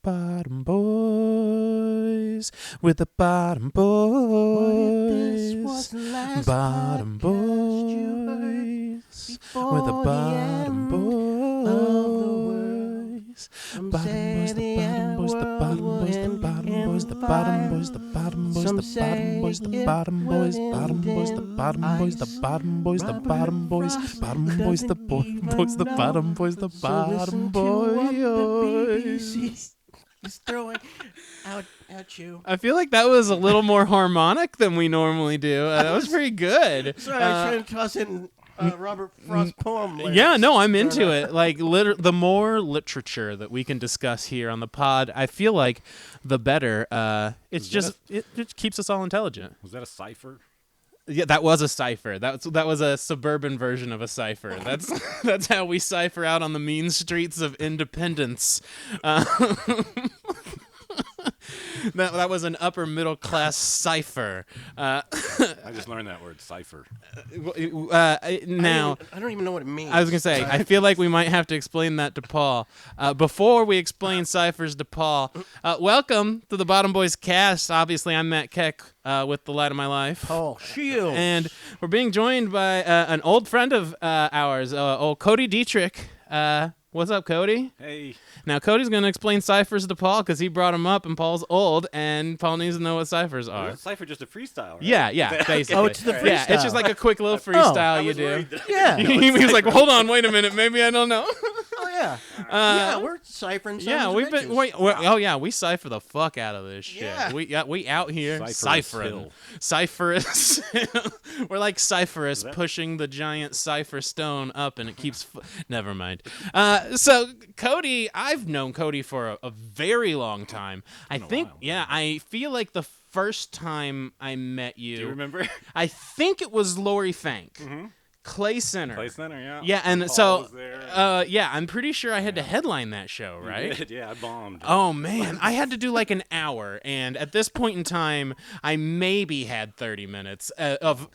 bottom boys. With the bottom boys. Bottom boys. With the bottom boys. Bottom boys, the bottom boys, the bottom boys, the bottom boys, the bottom boys, the bottom boys, the bottom boys, the bottom boys, bottom boys, the bottom boys, the bottom boys, the bottom boys, bottom boys, the boys, the bottom boys, the bottom boys. He's throwing out at you. I feel like that was a little more harmonic than we normally do. That was pretty good. Sorry, I was trying to toss in Robert Frost poem lyrics. Yeah, no, I'm into it. Like, the more literature that we can discuss here on the pod, I feel like the better. It just keeps us all intelligent. Was that a cipher? Yeah, that was a cipher. That was a suburban version of a cipher. That's how we cipher out on the mean streets of Independence. That was an upper middle class cipher. I just learned that word, cipher. Now, I don't even know what it means. I was gonna say, I feel like we might have to explain that to Paul. Before we explain ciphers to Paul, welcome to the Bottom Boys cast. Obviously, I'm Matt Keck with the light of my life. Paul Shields. And we're being joined by an old friend of ours, old Cody Detrick. What's up, Cody? Hey. Now, Cody's going to explain ciphers to Paul because he brought him up, and Paul's old, and Paul needs to know what ciphers are. Is cipher just a freestyle, right? Yeah, basically. Oh, it's the freestyle. Yeah, it's just like a quick little freestyle you do. Yeah. He was like, well, hold on, wait a minute, maybe I don't know. Oh, yeah. Yeah, we're ciphering some Yeah, of we've his been. bitches. We cipher the fuck out of this shit. Yeah. We out here ciphering. Cypherus. We're like Cypherus pushing the giant cipher stone up, and it keeps. Never mind. So Cody, I've known Cody for a very long time. I feel like the first time I met you. Do you remember? I think it was Lori Fank. Mm-hmm. Clay Center. Yeah. Yeah, and Paul so was there. I'm pretty sure I had to headline that show, right? You did, yeah, I bombed. Oh man, I had to do like an hour, and at this point in time, I maybe had 30 minutes of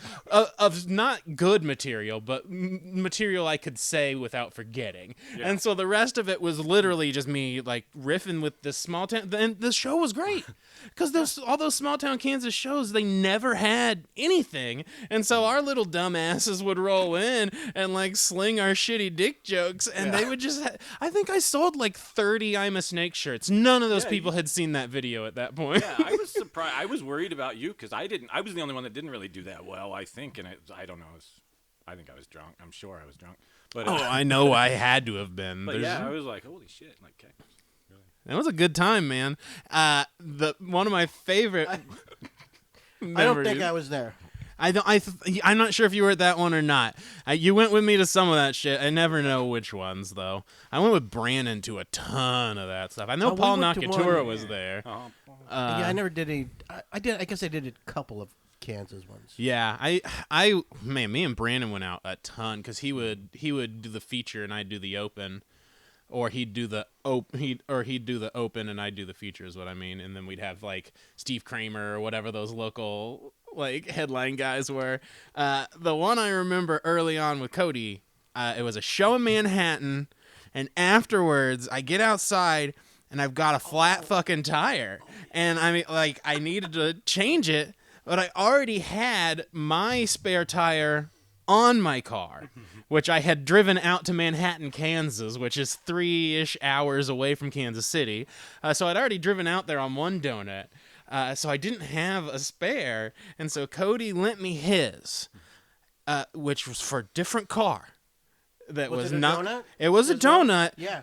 not good material, but material I could say without forgetting. Yeah. And so the rest of it was literally just me like riffing with this small town. And the show was great because all those small town Kansas shows, they never had anything, and so our little dumbasses would roll in and like sling our shitty dick jokes, and they would just I think I sold like 30 I'm a Snake shirts. None of those people had seen that video at that point. Yeah, I was surprised. I was worried about you because I was the only one that didn't really do that well, I think, and I don't know. I think I was drunk. I'm sure I was drunk. But I know I had to have been. But I was like, holy shit, like Keck. Really? That was a good time, man. One of my favorite I don't think I was there. I'm not sure if you were at that one or not. You went with me to some of that shit. I never know which ones though. I went with Brandon to a ton of that stuff. I know Paul Nakatura was there. I never did any. I guess I did a couple of Kansas ones. Yeah, me and Brandon went out a ton because he would do the feature and I'd do the open. Or he'd do the open and I'd do the feature is what I mean, and then we'd have like Steve Kramer or whatever those local like headline guys were. The one I remember early on with Cody, it was a show in Manhattan, and afterwards I get outside and I've got a flat fucking tire, and I mean like I needed to change it, but I already had my spare tire on my car, which I had driven out to Manhattan, Kansas, which is 3-ish hours away from Kansas City. So I'd already driven out there on one donut. So I didn't have a spare. And so Cody lent me his, which was for a different car. That was not. Donut? It was a donut. Yeah.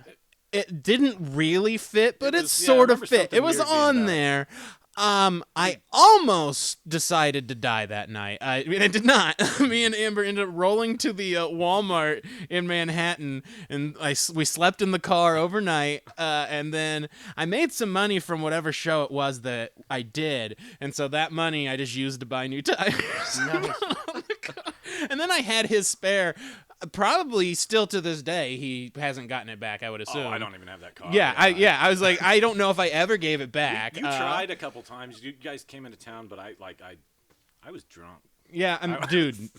It didn't really fit, but it sort of fit. It was on there. I almost decided to die that night. I mean, I did not. Me and Amber ended up rolling to the Walmart in Manhattan, and we slept in the car overnight, and then I made some money from whatever show it was that I did, and so that money I just used to buy new tires. Nice. And then I had his spare. Probably still to this day, he hasn't gotten it back, I would assume. Oh, I don't even have that car. Yeah, I was like, I don't know if I ever gave it back. You tried a couple times. You guys came into town, but I was drunk. Yeah, dude,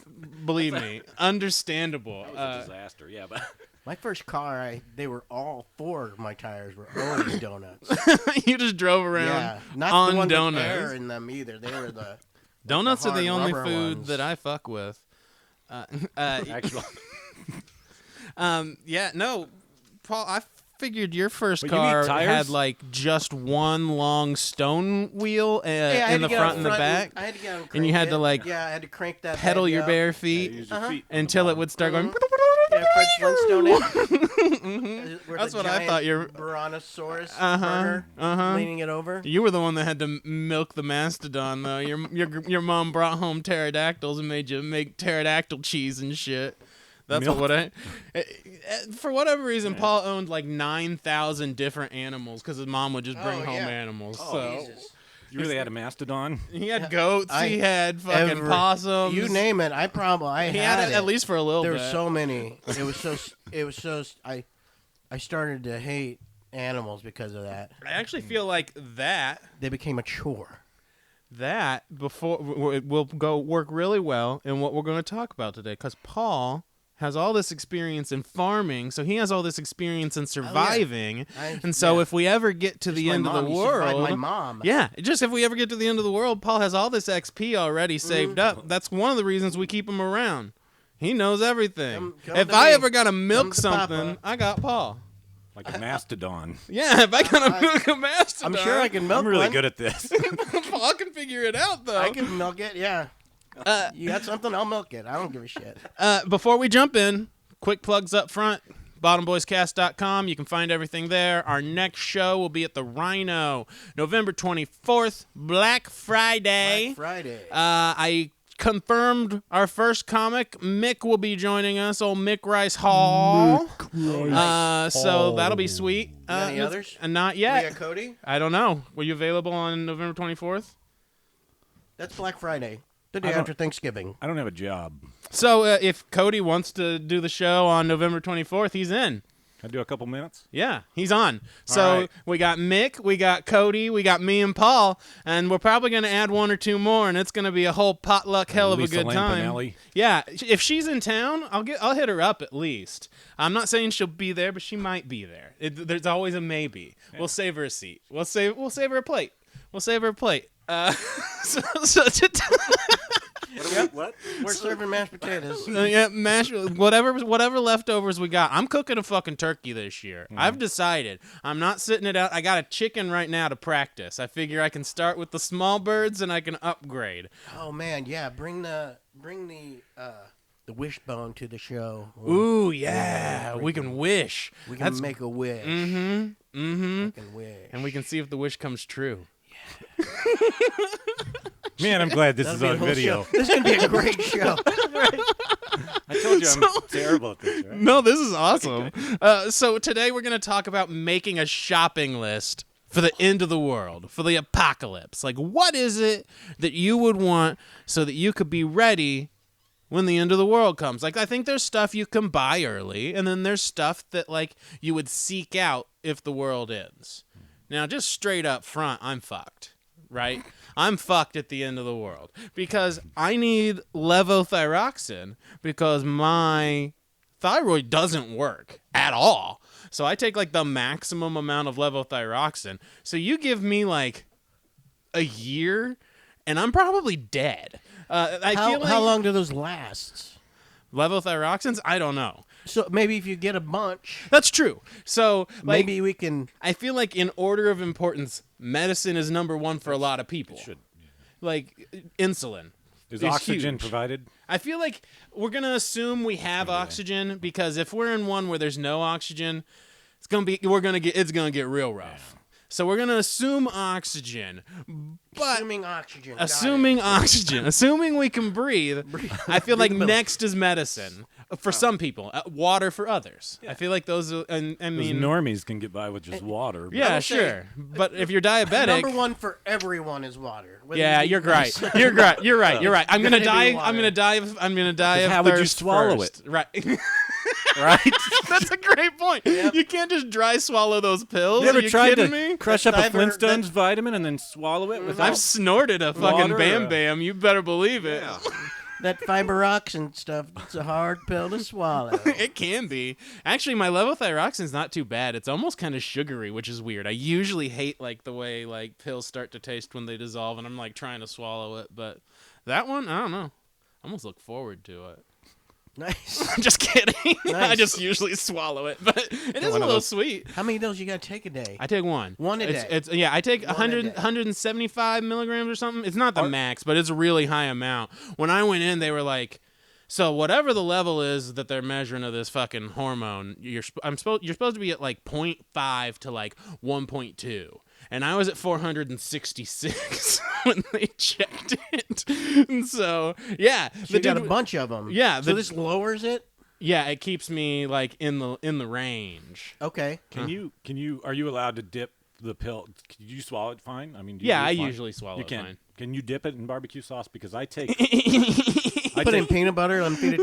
believe me, understandable. That was a disaster. Yeah, but My first car, they were all 4 of my tires were always donuts. You just drove around Yeah, not on the one donuts. with air in them either. They were the Donuts are the hard only rubber food ones. that I fuck with. actually, Yeah, no, Paul, I figured your first But you need car tires? had like just one long stone wheel Yeah, I had in to the get front out and the front back, I had to get out and you had to like I had to crank that pedal baby your up. bare yeah, feet use your feet on the until it bottom. would start going. Yeah, Fred Flintstone. That's what I thought your Brontosaurus Uh-huh, burner, leaning it over. You were the one that had to milk the mastodon, though. Your mom brought home pterodactyls and made you make pterodactyl cheese and shit. That's Milk? what for whatever reason, Paul owned like 9,000 different animals because his mom would just bring Oh, home yeah. animals. Oh, so Jesus. You really had a mastodon? he had goats, I- he had fucking possums. You name it. I He had it at least for a little There bit. were so many. It was so. I started to hate animals because of that. I actually feel like that They became a chore. before will go work really well in what we're going to talk about today, because Paul has all this experience in farming, so he has all this experience in surviving. And so if we ever get to the end of the world, my mom. yeah, just if we ever get to the end of the world, Paul has all this XP already saved up. That's one of the reasons we keep him around. He knows everything. Come If to I me. ever gotta milk Come to something, Papa. I got Paul. Like a mastodon. Yeah, if I gotta milk a mastodon, I'm sure I can milk I'm really one. good at this. Paul can figure it out though. I can milk it. Yeah. You got something? I'll milk it. I don't give a shit. Before we jump in, quick plugs up front. BottomBoysCast.com. You can find everything there. Our next show will be at the Rhino, November 24th, Black Friday. Black Friday. I confirmed our first comic. Mick will be joining us. Old Mick Rice Hall. So that'll be sweet. Any others? Not We yet. got Cody. I don't know. Were you available on November 24th? That's Black Friday. The day I don't- after Thanksgiving. I don't have a job. So if Cody wants to do the show on November 24th, he's in. Can I do a couple minutes? Yeah, he's on. So All right. we got Mick, we got Cody, we got me and Paul, and we're probably going to add 1 or 2 more, and it's going to be a whole potluck hell of a Lisa good time. Lampanelli. Yeah, if she's in town, I'll hit her up at least. I'm not saying she'll be there, but she might be there. There's always a maybe. Yeah. We'll save her a seat. We'll save her a plate. We'll save her a plate. What? We're serving mashed potatoes. Yeah, whatever leftovers we got. I'm cooking a fucking turkey this year. I've decided. I'm not sitting it out. I got a chicken right now to practice. I figure I can start with the small birds and I can upgrade. Oh man, yeah. Bring the wishbone to the show. Ooh, yeah. We can wish. We can make a wish. Mm-hmm. Fucking wish. And we can see if the wish comes true. Man, I'm glad this That'll is be a on whole video. show. This is gonna be a great show. I told you I'm terrible at this, right? No, this is awesome. So today we're going to talk about making a shopping list for the end of the world, for the apocalypse. Like, what is it that you would want so that you could be ready when the end of the world comes? Like, I think there's stuff you can buy early, and then there's stuff that, like, you would seek out if the world ends. Now, just straight up front, I'm fucked, right? I'm fucked at the end of the world because I need levothyroxine because my thyroid doesn't work at all. So I take like the maximum amount of levothyroxine. So you give me like a year and I'm probably dead. How long do those last? Levothyroxines? I don't know. So maybe if you get a bunch, That's true. So like, maybe we can. I feel like in order of importance, medicine is number 1 for a lot of people. Should. Like insulin. Is is oxygen huge. provided? I feel like we're going to assume we have oxygen because if we're in one where there's no oxygen, it's going to get real rough. Yeah. So we're going to assume oxygen. But Assuming oxygen. assuming we can breathe, I feel like next is medicine for some people, water for others. I feel like those are, I Those mean, normies can get by with just water. but- yeah, would say sure. But if you're diabetic, Number 1 for everyone is water. Whether yeah, you you're eat right. rice. You're right. You're right. You're right. I'm gonna Gotta be die. water. I'm gonna die of How would you thirst swallow first. it? Right. Right? That's a great point. You can't just dry swallow those pills. You ever Are you tried kidding to me? crush up a I've heard Flintstones that- vitamin and then swallow it without? I've snorted a fucking Water Bam or- Bam. You better believe it. that fiberoxin stuff. It's a hard pill to swallow. It can be. Actually, my levothyroxine is not too bad. It's almost kind of sugary, which is weird. I usually hate like the way like pills start to taste when they dissolve, and I'm like trying to swallow it. But that one, I don't know. I almost look forward to it. Nice. I'm just kidding. Nice. I just usually swallow it, but it is a little sweet. How many of those you got to take a day? I take one. One a day. It's I take One a 100, day. 175 milligrams or something. It's not the max, but it's a really high amount. When I went in, they were like, so whatever the level is that they're measuring of this fucking hormone, you're supposed to be at like 0.5 to like 1.2. And I was at 466 when they checked it. And so, yeah. So you got a bunch of them. Yeah. So this lowers it? Yeah, it keeps me like in the range. Okay. Are you allowed to dip the pill? Can you swallow it fine? I mean, do you Yeah, do it I fine? usually swallow You it can. fine. Can you dip it in barbecue sauce? Because I take. Put in peanut butter and feed it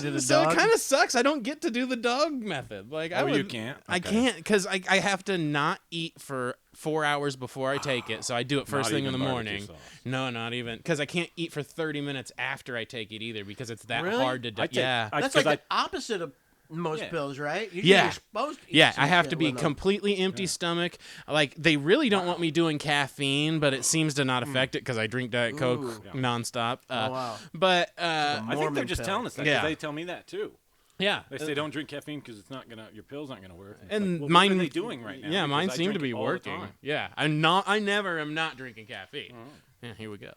to the So dog. it kind of sucks. I don't get to do the dog method. Like you can't? I Okay. can't because I have to not eat for 4 hours before I take it. So I do it first Not thing in the even barbecue morning. sauce. No, not even because I can't eat for 30 minutes after I take it either because it's that Really? hard to do. Yeah. That's like the opposite of most pills, right? Usually Yeah. You're supposed to eat Yeah, some I have shit to be with them. completely empty stomach. Like they really don't want me doing caffeine, but it seems to not affect it because I drink Diet Coke nonstop. wow. But I think they're Mormon just pill. telling us that. Yeah. 'Cause they tell me that too. yeah, They say don't drink caffeine because it's not gonna. Your pills aren't gonna work. It's and like, well, mine what are they doing right now? Yeah, Because mine I seem to drink be it all the working. time. Yeah, I never am not drinking caffeine. Yeah, here we go.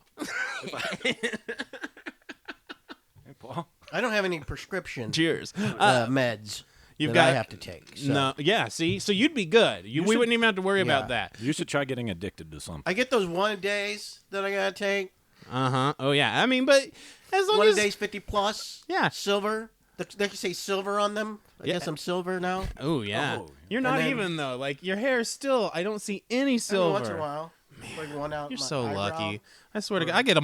Hey, Paul. I don't have any prescription Cheers. meds You've that I got have to take. So. no. Yeah, see, so you'd be good. We wouldn't even have to worry about that. You should try getting addicted to something. I get those 1 days that I gotta take. Oh yeah. I mean, but as long 1 as days 50 plus. Yeah. Silver. They can say silver on them. I Yeah. guess I'm silver now. Oh yeah. Oh, You're not then- even though. Like your hair is still. I don't see any Every silver. once in a while. Like one out You're my so eyebrow. lucky. I swear to God, I get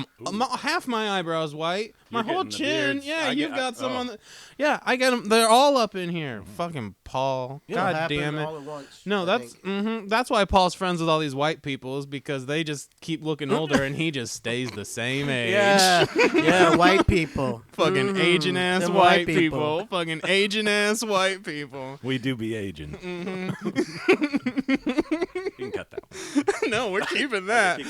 half my eyebrows white. My You're whole getting the chin. beards. Yeah, I you've get- got some oh. on the. Yeah, I got them. They're all up in here. Fucking Paul. It'll God happen damn it. all at once, No, I that's think. that's why Paul's friends with all these white people is because they just keep looking older and he just stays the same age. Yeah, yeah, white people. Fucking aging ass Them white people. Fucking aging ass white people. We do be aging. You can cut that one. No, we're keeping that.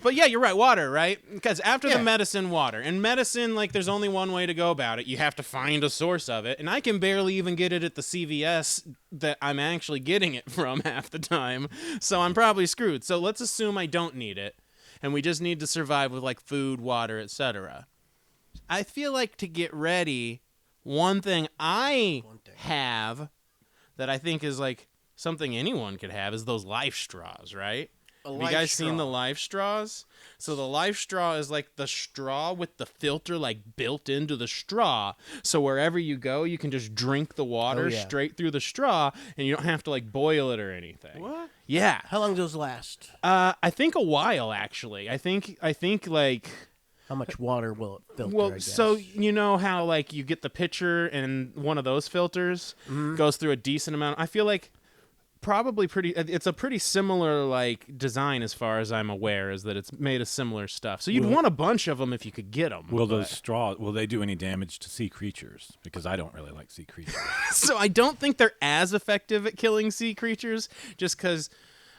But yeah, you're right. Water, right? Because after the Yeah. medicine, water. And medicine, like, there's only one way to go about it. You have to find a source of it. And I can barely even get it at the CVS that I'm actually getting it from half the time. So I'm probably screwed. So let's assume I don't need it. And we just need to survive with, like, food, water, etc. I feel like to get ready, one thing I have that I think is, like, something anyone could have is those life straws, right? Have you guys seen the life straws? So the life straw is like the straw with the filter like built into the straw. So wherever you go, you can just drink the water straight through the straw and you don't have to like boil it or anything. What? Yeah. How long do those last? I think a while actually. I think like How much water will it filter? well, I guess? so you know how like you get the pitcher and one of those filters goes through a decent amount. I feel like probably it's a pretty similar like design as far as I'm aware, is that it's made of similar stuff. So you'd want a bunch of them if you could get them. Will they do any damage to sea creatures? Because I don't really like sea creatures. So I don't think they're as effective at killing sea creatures, just because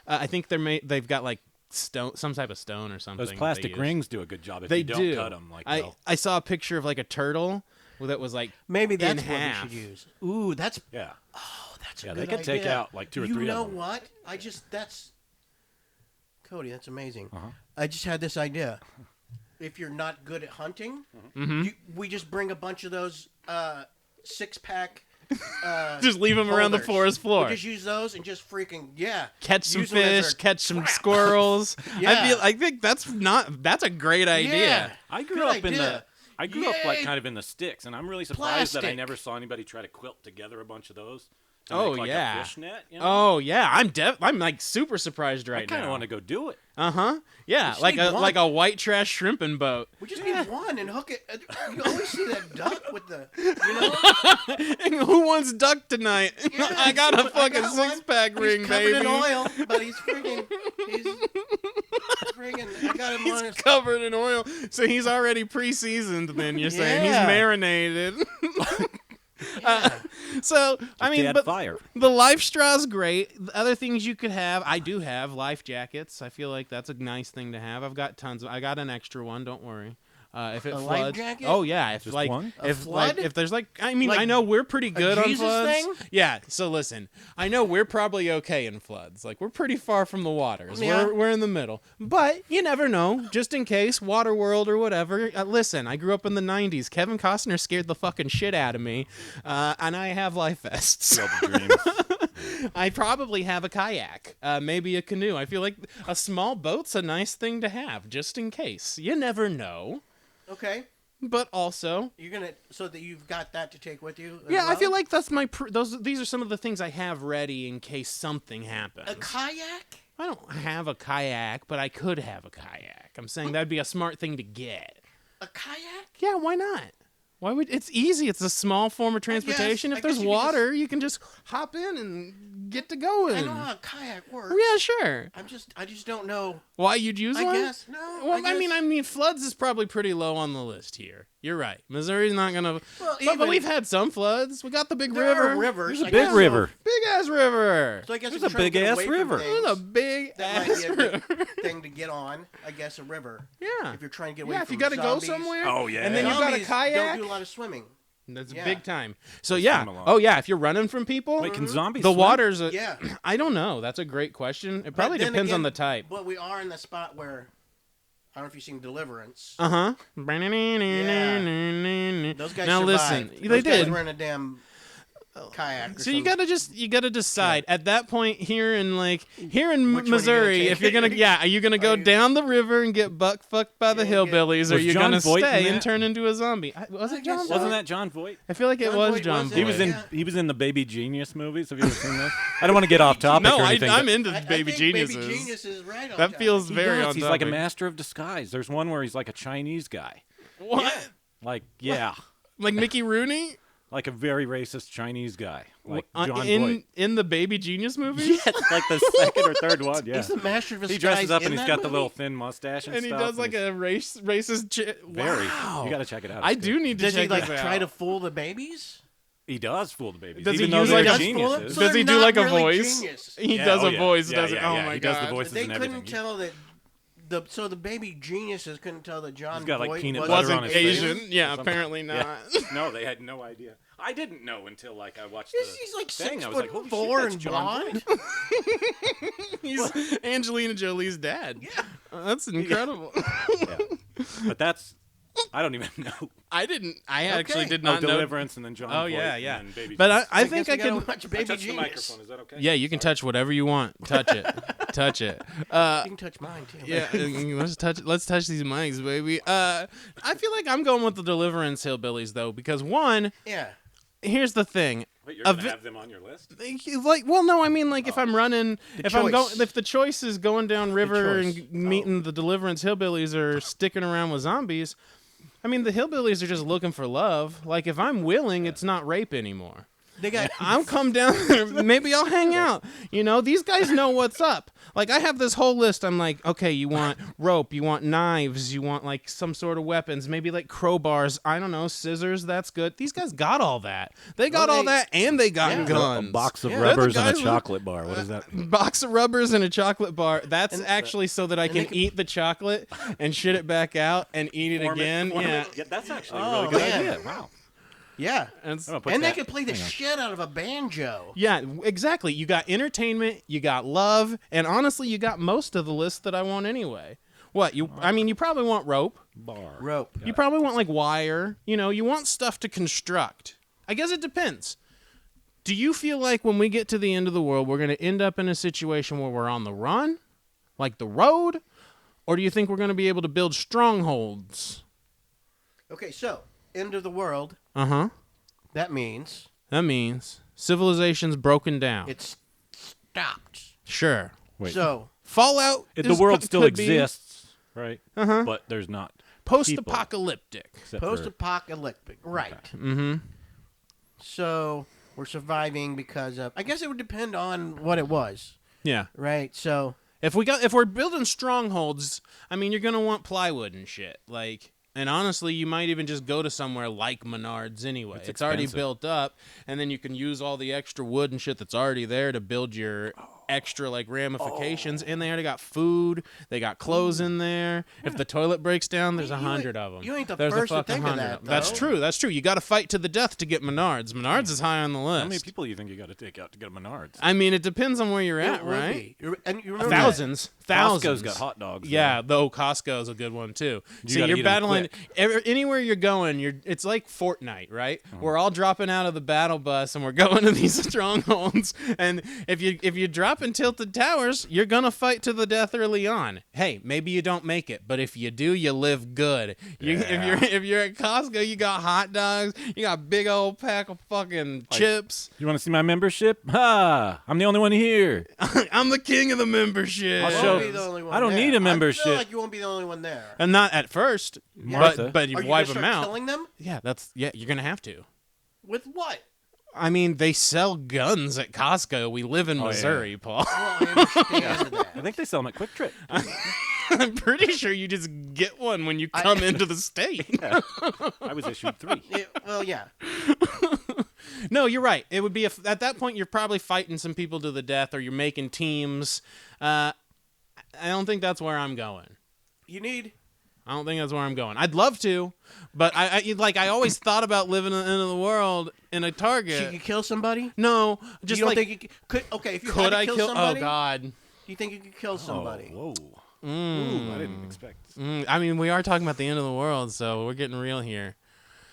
I think they've got like stone, some type of stone or something. Those plastic rings do a good job if They you don't do. cut them. Like I saw a picture of like a turtle that was like maybe that's in what half. we should use. Ooh, that's yeah. that's a Yeah, good they could take idea. out like 2 or 3 You know of them. what? That's Cody. That's amazing. Uh-huh. I just had this idea. If you're not good at hunting, we just bring a bunch of those 6-pack. Just leave them around the holders. forest floor. We just use those and just freaking Catch some use them as fish, our catch some trap. squirrels. Yeah. I think that's a great idea. Yeah. I grew Good up idea. I grew up like Yay. kind of in the sticks, and I'm really surprised that I Plastic. never saw anybody try to quilt together a bunch of those. To Oh, make like yeah. a fish net. You know? Oh yeah, I'm like super surprised right I kind of now. want to go do it. Yeah, just like need one. a white trash shrimping boat. We just need one and hook it. You always see that duck with the, you know. Who wants duck tonight? Yeah, I got a I fucking got one. 6-pack He's ring, covered baby. in oil, but he's freaking. He's friggin', I got him on He's his... covered in oil, so he's already pre-seasoned. Then you're saying he's Yeah. marinated. So I mean, add but fire. the life straw's great. The other things you could have, I do have life jackets. I feel like that's a nice thing to have. I've got tons. I got an extra one. Don't worry. If it A life floods, jacket? oh yeah, if Just like one? A if flood? like if there's like, I mean, Like I know we're pretty good on Jesus floods. thing? Yeah. So listen, I know we're probably okay in floods. Like we're pretty far from the waters. Yeah. We're in the middle, but you never know. Just in case, Waterworld or whatever. Listen, I grew up in the '90s. Kevin Costner scared the fucking shit out of me, and I have life vests. Field of dreams. I probably have a kayak, maybe a canoe. I feel like a small boat's a nice thing to have, just in case. You never know. Okay. But also, You're going to... So that you've got that to take with you as yeah, I well? feel like that's my these are some of the things I have ready in case something happens. A kayak? I don't have a kayak, but I could have a kayak. I'm saying that'd be a smart thing to get. A kayak? Yeah, why not? Why would it's easy? It's a small form of transportation. I If there's guess you could water, you can just hop in and get to going. I know how a kayak works. Yeah, sure. I just don't know. Why you'd use I one? guess. No. Well, I guess. mean, floods is probably pretty low on the list here. You're right. Missouri's not gonna. Well, but even- we've had some floods. We got the big There river. are rivers. There's a I big guess, river. Big ass river. So I guess There's if a you're trying to get big-ass away from river. things, There's a big that might ass be a river. good thing to get on. I guess a river. Yeah. If you're trying to get away Yeah, from if you got to go zombies. somewhere. Oh, yeah. And then you've got a Zombies kayak. Don't do a lot of swimming. That's Yeah. big time. So yeah. swim a lot. Oh yeah. If you're running from people, Wait, can zombies the swim? water's. Yeah. I don't know. That's a great question. It probably But then depends on again, the type. But we are in the spot where I don't know if you've seen Deliverance. Uh huh. Those Those guys now survived. listen, Those they guys did. were in a damn kayak. Or So you something. gotta decide at that point here in Which one Missouri, are you gonna if you're take? gonna are you gonna go Are you- down the river and get buck fucked by the Yeah, hillbillies, or Was you John gonna Voight in stay and that? turn into a zombie? Was I it guess John? so. Voight? Wasn't that John Voight? I feel like it John was Voight John was Voight. He was in Yeah. he was in the Baby Genius movies. Have you ever seen those? I don't want to get off topic No, or anything. I'm but into I Baby think Geniuses. Baby Genius is right on That top. feels he very does. on He's like a topic. master of disguise. There's one where he's like a Chinese guy. What? Like, yeah. Like Mickey Rooney? Like a very racist Chinese guy. Like John in Voight. in the Baby Genius movie? Yeah, it's like the second or third one. Yeah. He's the master of his He dresses up and he's that got the movie? little thin mustache and And he stuff. does like he's a racist very. Wow. You got to check it out. I It's do good. need to Does check he like this try out. to fool the babies? He does fool the babies. Does he even though use they're like a- Does fool them? geniuses. So Does he they're do like not a really voice? genius. He Yeah, does oh, a yeah. voice, Yeah, doesn't yeah, Oh yeah. my He god. does the voices They and couldn't everything. tell that the baby geniuses couldn't tell that John He's got, like, Voight peanut butter Wasn't on his face. Asian? Yeah, Or something. apparently not. Yeah. No, they had no idea. I didn't know until like I watched the He's like thing. 6'4" I was like, holy shit, that's and John blonde. Voight. He's Angelina Jolie's dad. Yeah. That's incredible. Yeah. But that's I don't even know. I actually did No not know. Deliverance and then John Oh Voight yeah, and yeah. then Baby But Jesus. I think guess I we gotta could. watch I Baby touched the Genius. microphone. Is that okay? Yeah, you can touch whatever you want. Touch it. Touch it. You can touch mine too. Yeah, let's touch these mics, baby. I feel like I'm going with the Deliverance hillbillies though, because one, Yeah. here's the thing. Wait, you're gonna have them on your list? Like, well, no, I mean, like, if I'm running, if I'm going, choice. if the choice is going down river choice. and meeting the Deliverance hillbillies or sticking around with zombies, I mean, the hillbillies are just looking for love. Like, if I'm willing, it's not rape anymore. They got I'll come down there. Maybe I'll hang out. You know, these guys know what's up. Like, I have this whole list. I'm like, okay, you want rope, you want knives, you want, like, some sort of weapons, maybe, like, crowbars, I don't know, scissors, that's good. These guys got all that. They got all that, and they got Yeah. guns. A box of Yeah. rubbers They're and the a guys chocolate bar. What is that mean? Box of rubbers and a chocolate bar. That's actually so that I they can can- eat the chocolate and shit it back out and eat it again. Yeah. That's actually a Oh, really good man. idea. Wow. yeah. And I'm gonna put And they that- could play the hang on. shit out of a banjo. yeah, exactly. You got entertainment, you got love, and honestly, you got most of the list that I want anyway. What you? I mean, you probably want rope. Bar. Rope. You probably want like wire. You know, you want stuff to construct. I guess it depends. Do you feel like when we get to the end of the world, we're going to end up in a situation where we're on the run, like the road, or do you think we're going to be able to build strongholds? Okay, so end of the world. Uh huh. That means That means civilization's broken down. it's stopped. Sure. Wait. So Fallout. The world still could be exists, right? Uh-huh. But there's not post-apocalyptic. people, except for- post-apocalyptic, right? Mm-hmm. So we're surviving because of. I guess it would depend on what it was, Yeah. right? So If we're building strongholds, I mean, you're gonna want plywood and shit. Like, and honestly, you might even just go to somewhere like Menards anyway. It's already built up, and then you can use all the extra wood and shit that's already there to build your extra like ramifications. And they already got food. They got clothes in there. If the toilet breaks down, there's 100 of them. You ain't the There's first a to fucking think of 100 that, though. That's true. That's true. You got to fight to the death to get Menards. Menards is high on the list. How many people do you think you got to take out to get a Menards? I mean, it depends on where you're It at, would right? be. And you remember Thousands. Costco's got hot dogs. Yeah, though Costco's a good one too. You So gotta you're eat 'em battling quick. anywhere you're going. It's like Fortnite, right? We're all dropping out of the battle bus and we're going to these strongholds. And if you drop in tilted towers, you're gonna fight to the death early on. Hey, maybe you don't make it, but if you do, you live good. If you're at Costco, you got hot dogs, you got big old pack of fucking chips. You want to see my membership? Ha! I'm the only one here. I'm the king of the membership. I'll You show- won't be the only one I don't there. need a membership. I feel like you won't be the only one there. And not at first, Martha. but you Are you wipe gonna them start out. killing them? Yeah, you're gonna have to. With what? I mean, they sell guns at Costco. We live in Missouri, Paul. Well, I understand that. I think they sell them at Quick Trip. I'm pretty sure you just get one when you come into the state. I was issued 3. Well, yeah. No, you're right. It would be at that point you're probably fighting some people to the death, or you're making teams. I don't think that's where I'm going. I don't think that's where I'm going. I'd love to, but I always thought about living in the end of the world in a Target. Should you kill somebody? No, just you don't like think you could? Okay, if you could had to I kill kill? somebody, Oh God. do you think you could kill somebody? Whoa. Ooh, I didn't expect. I mean, we are talking about the end of the world, so we're getting real here.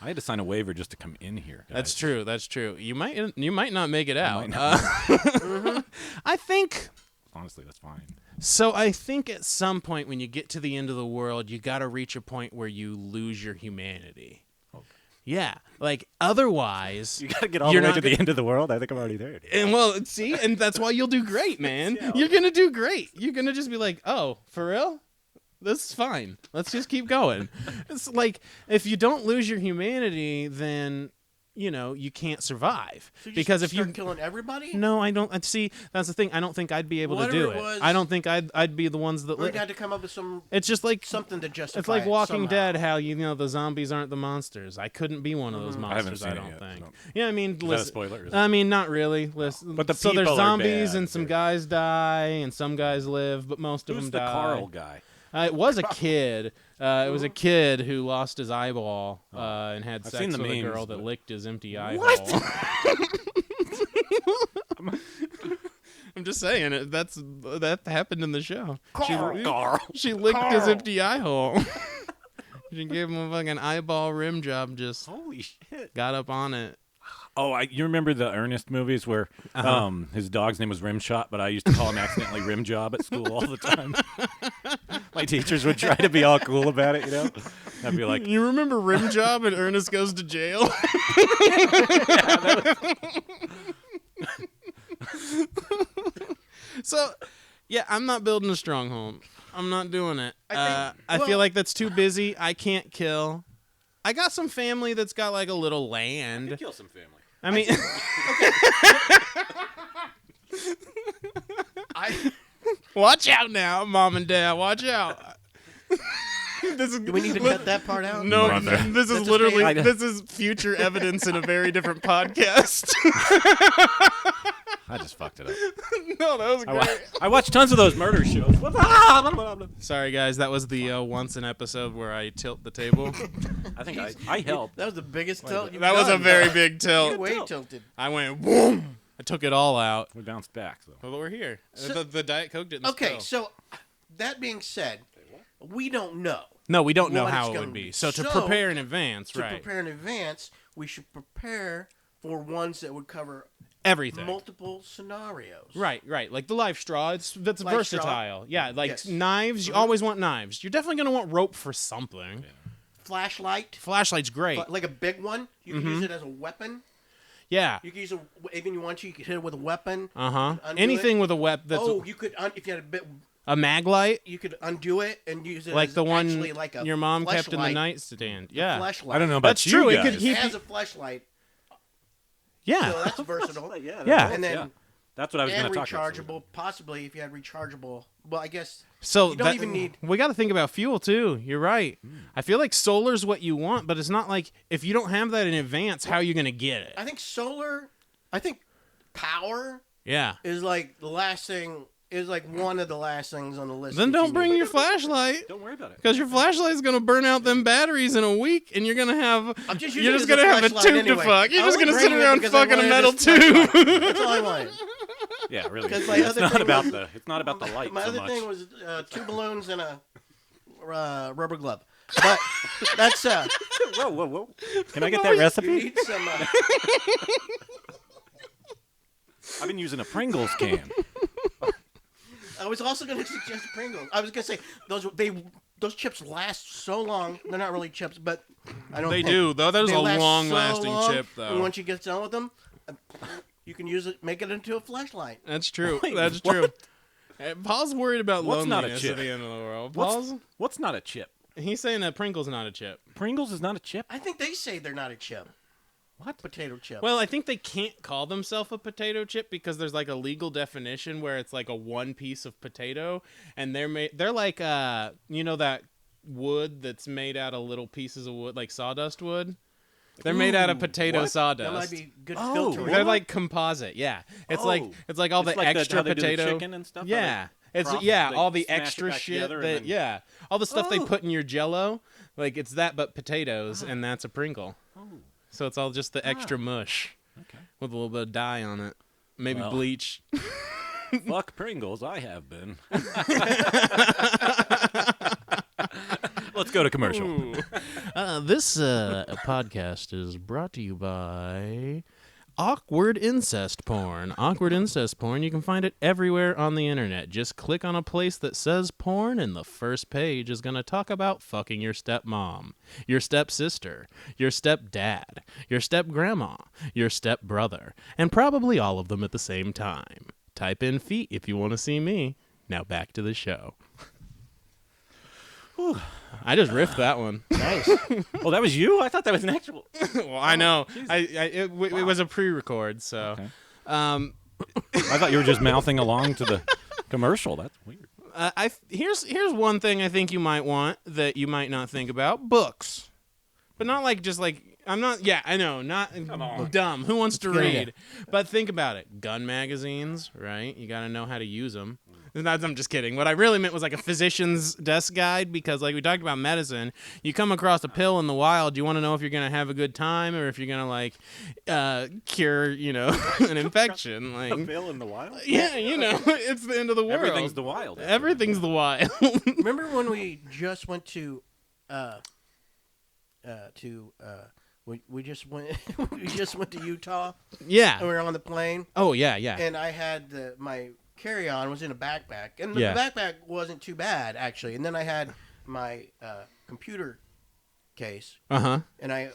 I had to sign a waiver just to come in here. Guys. That's true. That's true. You might not make it out. might not. I think. Honestly, that's fine. So I think at some point when you get to the end of the world, you got to reach a point where you lose your humanity. Okay. Yeah, like otherwise You got to get all You're the way not to the gonna- end of the world. I think I'm already there. Dude. And well, see, and that's why you'll do great, man. You're gonna do great. You're gonna just be like, oh, for real? This is fine. Let's just keep going. It's like if you don't lose your humanity, then you can't survive. So you because just if you start killing everybody, no, I don't. See, that's the thing. I don't think I'd be able to Whatever do it it. was- I don't think I'd be the ones that. we'd have to come up with some It's just like something to justify. it's like it Walking somehow. Dead. How the zombies aren't the monsters. I couldn't be one of those I haven't monsters. seen I it don't yet, think. so- Yeah, I mean, Is that a listen. spoiler? Or is I mean, not really. Listen, But the so there's people are zombies bad. and some They're- guys die and some guys live, but most of Who's them the die. Carl guy? It was a kid. It was a kid who lost his eyeball and had I've sex seen the with a memes, girl that but- licked his empty eye What? hole. I'm just saying that happened in the show. Carl. She licked his empty eye hole. She gave him a fucking eyeball rim job. Just Holy shit. got up on it. Oh, you remember the Ernest movies where his dog's name was Rimshot, but I used to call him accidentally Rim Job at school all the time. My teachers would try to be all cool about it, I'd be like, You remember Rim Job and Ernest Goes to Jail? So, yeah, I'm not building a stronghold. I'm not doing it. I feel like that's too busy. I can't kill. I got some family that's got like a little land. kill some family. I mean, watch out now, Mom and Dad. Watch out. This is, Do we need to cut that part out? no, Mother. this is That's literally okay. this is future evidence in a very different podcast. I just fucked it up. No, that was great. I watched tons of those murder shows. Sorry, guys. That was the once an episode where I tilt the table. I think I helped. That was the biggest tilt you've That was a done. very big You tilt. way tilted. I went boom. I took it all out. We bounced back, though. But we're here. So- the Diet Coke didn't Okay, spill. so that being said, we don't know. No, we don't know what how it's it gonna would be. be. So to So, prepare in advance, To right? prepare in advance, we should prepare for ones that would cover Everything. multiple scenarios. Right. Like the life straw. That's Life straw. versatile. Yeah, like Yes. knives. You always want knives. You're definitely gonna want rope for something. Flashlight, Flashlight's great. like a big one. You can use it as a weapon. Yeah. You can use even you want to. You can hit it with a weapon. Uh-huh. Undo Anything it. with a weapon that's You could if you had a bit. a mag light, You could undo it and use it like as the one actually like a your mom kept in the fleshlight. nightstand. Yeah. Flashlight. I don't know about That's you true. It guys. could It keep has a flashlight, Yeah. so that's versatile. Yeah. And then Yeah. That's what I was going and to talk about. rechargeable. Possibly if you had rechargeable. Well, I guess So you don't even need. We got to think about fuel too. You're right. I feel like solar's what you want, but it's not like if you don't have that in advance, how are you going to get it? I think solar. I think power Yeah. is like the last thing. Is like one of the last things on the list. Then that don't you bring need. your flashlight. Don't worry about it. Because your flashlight's gonna burn out them batteries in a week, and you're gonna have I'm just you're using just it as gonna have a flashlight tube anyway. to fuck. You're I just only gonna sit bring it around because I fucking a wanted metal this flashlight. tube. That's all I wanted. Yeah, really. 'Cause my It's other not thing about was- the. It's not about the light My so other much. thing was 2 balloons and a rubber glove. But that's Whoa! Can I get that you recipe? need some. I've been using a Pringles can. I was also going to suggest Pringles. I was going to say those chips last so long. They're not really chips, but I don't. They think do though. That is they a last long-lasting so long, chip And though. once you get done with them, you can use it, make it into a flashlight. That's true. Wait, That's what? true. Paul's worried about What's not a loneliness chip? at the end of the world. What's not a chip? He's saying that Pringle's not a chip. Pringles is not a chip. I think they say they're not a chip. What? Potato chip. Well, I think they can't call themselves a potato chip because there's like a legal definition where it's like a one piece of potato, and they're like you know that wood that's made out of little pieces of wood, like sawdust wood. They're made out of potato what? sawdust. that might be good Oh, filtering. They're like composite, yeah. It's like all It's the like extra how they do the potato chicken and stuff, how Yeah, they it's froth- yeah, they all the smash it extra back shit together that and then- yeah, all the stuff they Oh. put in your Jello, like it's that but potatoes, and that's a Pringle. Oh, So it's all just the extra mush okay. with a little bit of dye on it, maybe Well. bleach. Fuck Pringles, I have been. Let's go to commercial. This podcast is brought to you by Awkward Incest Porn. Awkward Incest Porn, you can find it everywhere on the internet. Just click on a place that says porn, and the first page is going to talk about fucking your stepmom, your stepsister, your stepdad, your stepgrandma, your stepbrother, and probably all of them at the same time. Type in feet if you want to see me. Now back to the show. I just riffed that one. Nice. Oh, that was you? I thought that was an actual. Well, I know. It was a pre-record, so. Okay. I I thought you were just mouthing along to the commercial. That's weird. here's one thing I think you might want that you might not think about: books, but not like just like I'm not. Yeah, I know, not dumb. Who wants to good read? idea. But think about it: gun magazines, right? You got to know how to use them. I'm just kidding. What I really meant was like a physician's desk guide, because like we talked about medicine, you come across a pill in the wild, you want to know if you're going to have a good time or if you're going to like cure, an infection. A Like, bill in the wild? yeah, it's the end of the world. Everything's the wild. Everything's the wild. Remember when we just went to we just went we just went to Utah and we Yeah. were on the plane Oh, yeah. and I had my carry-on was in a backpack and the Yeah. backpack wasn't too bad actually, and then I had my computer case Uh-huh. and I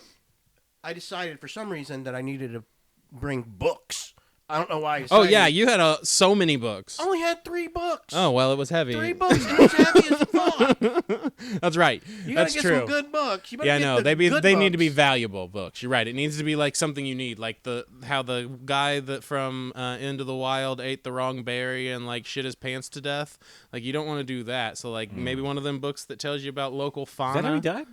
decided for some reason that I needed to bring books. I don't know why. I Oh, decided. yeah. You had so many books. I only had 3 books. Oh, well, it was heavy. 3 books. And it was heavy as fuck. That's right. You That's gotta get true. some good books. You better Yeah, get no, the good they need to be books. valuable books. You're right. It needs to be like something you need, like how the guy that from Into the Wild ate the wrong berry and like shit his pants to death. Like you don't want to do that. So like maybe one of them books that tells you about local fauna. Is that how he died?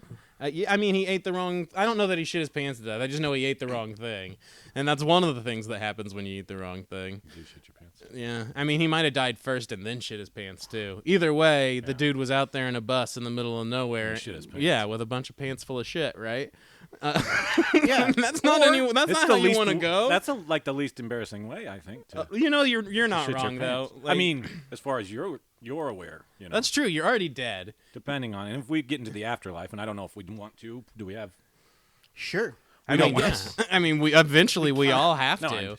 Yeah, I mean, he ate the wrong. I don't know that he shit his pants to death. I just know he ate the wrong thing, and that's one of the things that happens when you eat the wrong thing. You shit your pants. Yeah, I mean, he might have died first and then shit his pants too. Either way, the dude was out there in a bus in the middle of nowhere. And shit his pants. Yeah, with a bunch of pants full of shit, right? Yeah. That's not That's It's not the how you least- want to go. That's like the least embarrassing way, I think. To You're not shit your wrong though. pants. I Like, mean, as far as you're aware, that's true. You're already dead. depending on, and if we get into the afterlife, and I don't know if we want to, do we have? Sure. I don't mean, want yes. I mean, we eventually we all have No, to.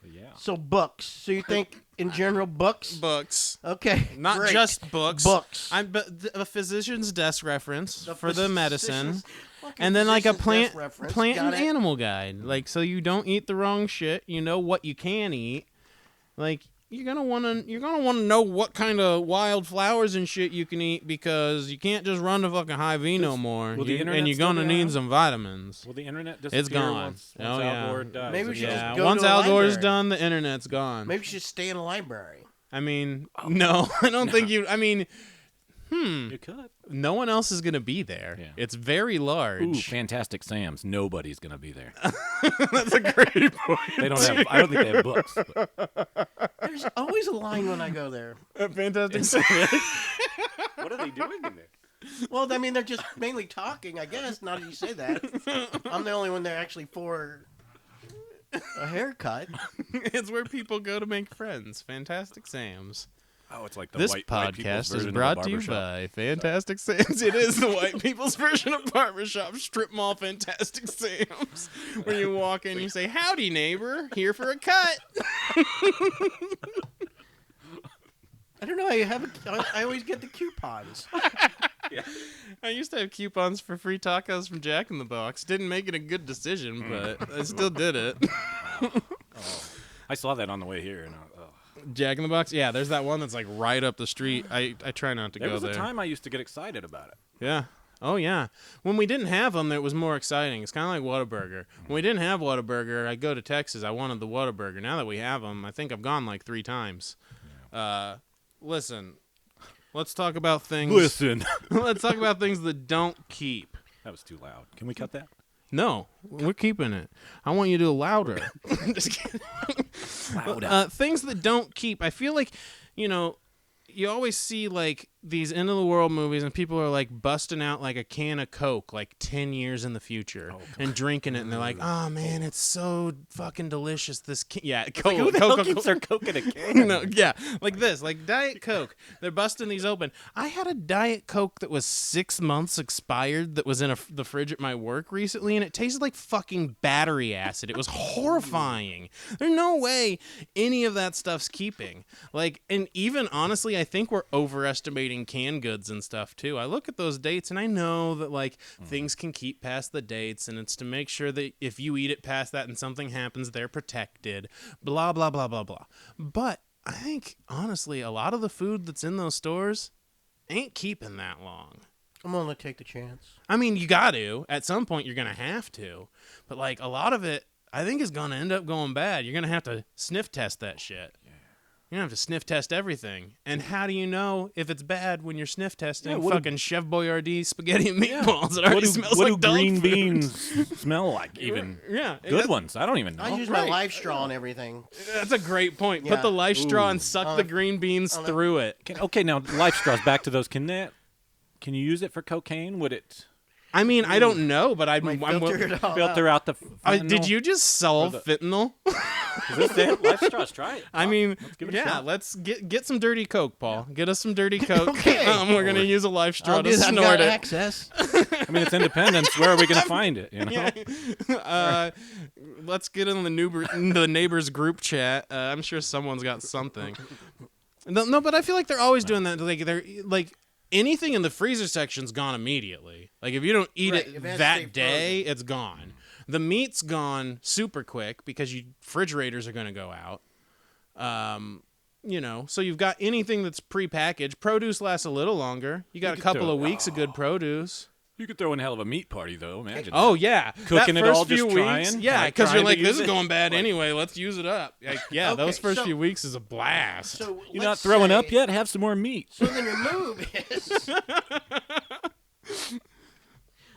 But yeah. So books. So you think in general books? Books. Okay. Not great. just books. Books. But a physician's desk reference The for the medicine. physician's- fucking And then like a physician's plant desk reference. and Got it. animal guide, like so you don't eat the wrong shit. You know what you can eat. Like you're gonna wanna know what kind of wild flowers and shit you can eat, because you can't just run to fucking Hy-Vee no more. Will the internet and you're still gonna be need around? some vitamins. Will the internet disappear It's gone. once Oh, yeah. Al Gore dies? Maybe we should just Yeah, go once to a Al Gore's library. done, the internet's gone. Maybe you should stay in a library. I mean, no, I don't think you. I mean, You could. no one else is gonna be there. Yeah. It's very large. Ooh, Fantastic Sam's. Nobody's gonna be there. That's a great point. They don't have. I don't think they have books. But. There's always a line when I go there. Fantastic. What are they doing in there? Well, I mean, they're just mainly talking, I guess. Now that you say that, I'm the only one there actually for a haircut. It's where people go to make friends. Fantastic Sam's. Oh, it's like the This white people's podcast is version of brought the to you barbershop. by Fantastic Sam's. It is the white people's version of barbershop strip mall Fantastic Sam's, where you walk in and you say, "Howdy, neighbor, here for a cut." I don't know. I always get the coupons. I used to have coupons for free tacos from Jack in the Box. Didn't make it a good decision, but I still did it. I saw that on the way here, and Jack in the Box? Yeah, there's that one that's like right up the street. I try not to there go was there. a time I used to get excited about it. Yeah. Oh, yeah. When we didn't have them, it was more exciting. It's kind of like Whataburger. When we didn't have Whataburger, I'd go to Texas. I wanted the Whataburger. Now that we have them, I think I've gone like 3 times. Listen, let's talk about things. Listen. Let's talk about things that don't keep. That was too loud. Can we cut that? No, we're keeping it. I want you to do it louder. Just kidding. Louder. Things that don't keep. I feel like, you always see like these end of the world movies and people are like busting out like a can of Coke like 10 years in the future and drinking it, and they're like, "Oh man, it's so fucking delicious." This Coke. Who the hell keeps their Coke in a can? No, yeah, like this, like Diet Coke. They're busting these open. I had a Diet Coke that was 6 months expired that was in the fridge at my work recently, and it tasted like fucking battery acid. It was horrifying. There's no way any of that stuff's keeping. Like, and even honestly, I think we're overestimating canned goods and stuff too. I look at those dates and I know that like things can keep past the dates, and it's to make sure that if you eat it past that and something happens, they're protected. Blah blah blah blah blah. But I think, honestly, a lot of the food that's in those stores ain't keeping that long. I'm going to take the chance. I mean, you got to. At some point, you're going to have to. But, like, a lot of it, I think, is going to end up going bad. You're going to have to sniff test that shit. You're going to have to sniff test everything. And how do you know if it's bad when you're sniff testing fucking Chef Boyardee spaghetti and meatballs? It already smells what like do dog green food. beans smell like? Even Yeah. good ones. I don't even know. I use my life straw and everything. That's a great point. Yeah. Put the life straw and Ooh. suck the green beans through it. Okay, now life straws. Back to those. Can you use it for cocaine? Would it I mean, I don't know, but I'm Filter it all filter out the? did fentanyl? you just solve fentanyl? Is this it? Life straws. Try it. I mean, give it a shot. let's get some dirty Coke, Paul. Get us some dirty Coke. Okay. We're gonna use a life straw I'll to do that. I've snort got it. access. I mean, it's Independence. Where are we going to find it? You know? Let's get in the neighbors group chat. I'm sure someone's got something. No, but I feel like they're always doing that. Like they're like anything in the freezer section's gone immediately. Like if you don't eat Right, if it it has to that stay day, it's gone. The meat's gone super quick because refrigerators are going to go out. So you've got anything that's prepackaged. Produce lasts a little longer. You got a could couple throw- of weeks of good produce. You could throw in a hell of a meat party, though. Imagine. Oh yeah, Cooking that it first all, just few weeks, trying? yeah, Like, because you're trying like, to this use is it? going bad anyway. Let's use it up. Like, yeah, Okay, those first so- few weeks is a blast. So You're not let's throwing say- up yet? Have some more meat. So then your move is.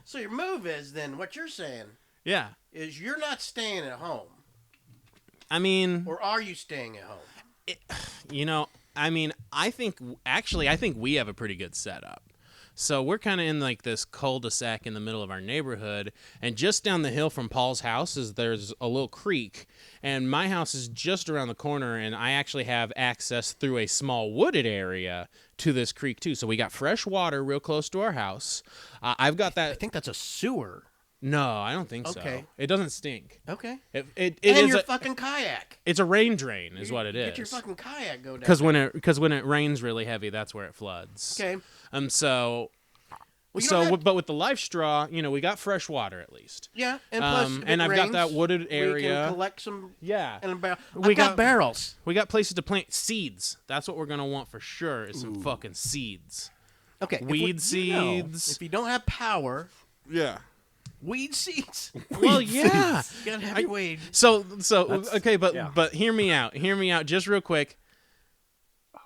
So your move is then what you're saying Yeah, is you're not staying at home, I mean, or are you staying at home? I think we have a pretty good setup. So we're kind of in like this cul-de-sac in the middle of our neighborhood, and just down the hill from Paul's house there's a little creek, and my house is just around the corner, and I actually have access through a small wooded area to this creek too. So we got fresh water real close to our house. I've got I that. think that's a sewer. No, I don't think Okay. so. It doesn't stink. Okay. It And is your a, fucking kayak. it's a rain drain is what it Get your is. fucking kayak go down. Because when it rains really heavy, that's where it floods. Okay. So Well, you don't have- but with the life straw, we got fresh water at least. Yeah, and plus, if and it I've rains, got that wooded we area. can collect some. Yeah. And We I've got got- barrels. We got places to plant seeds. That's what we're gonna want for sure. Is some fucking seeds. Okay, Weed seeds. If you don't have power, Yeah. weed seeds. Well, yeah. You gotta have your weed. So That's- okay, but yeah. but hear me out. Hear me out just real quick.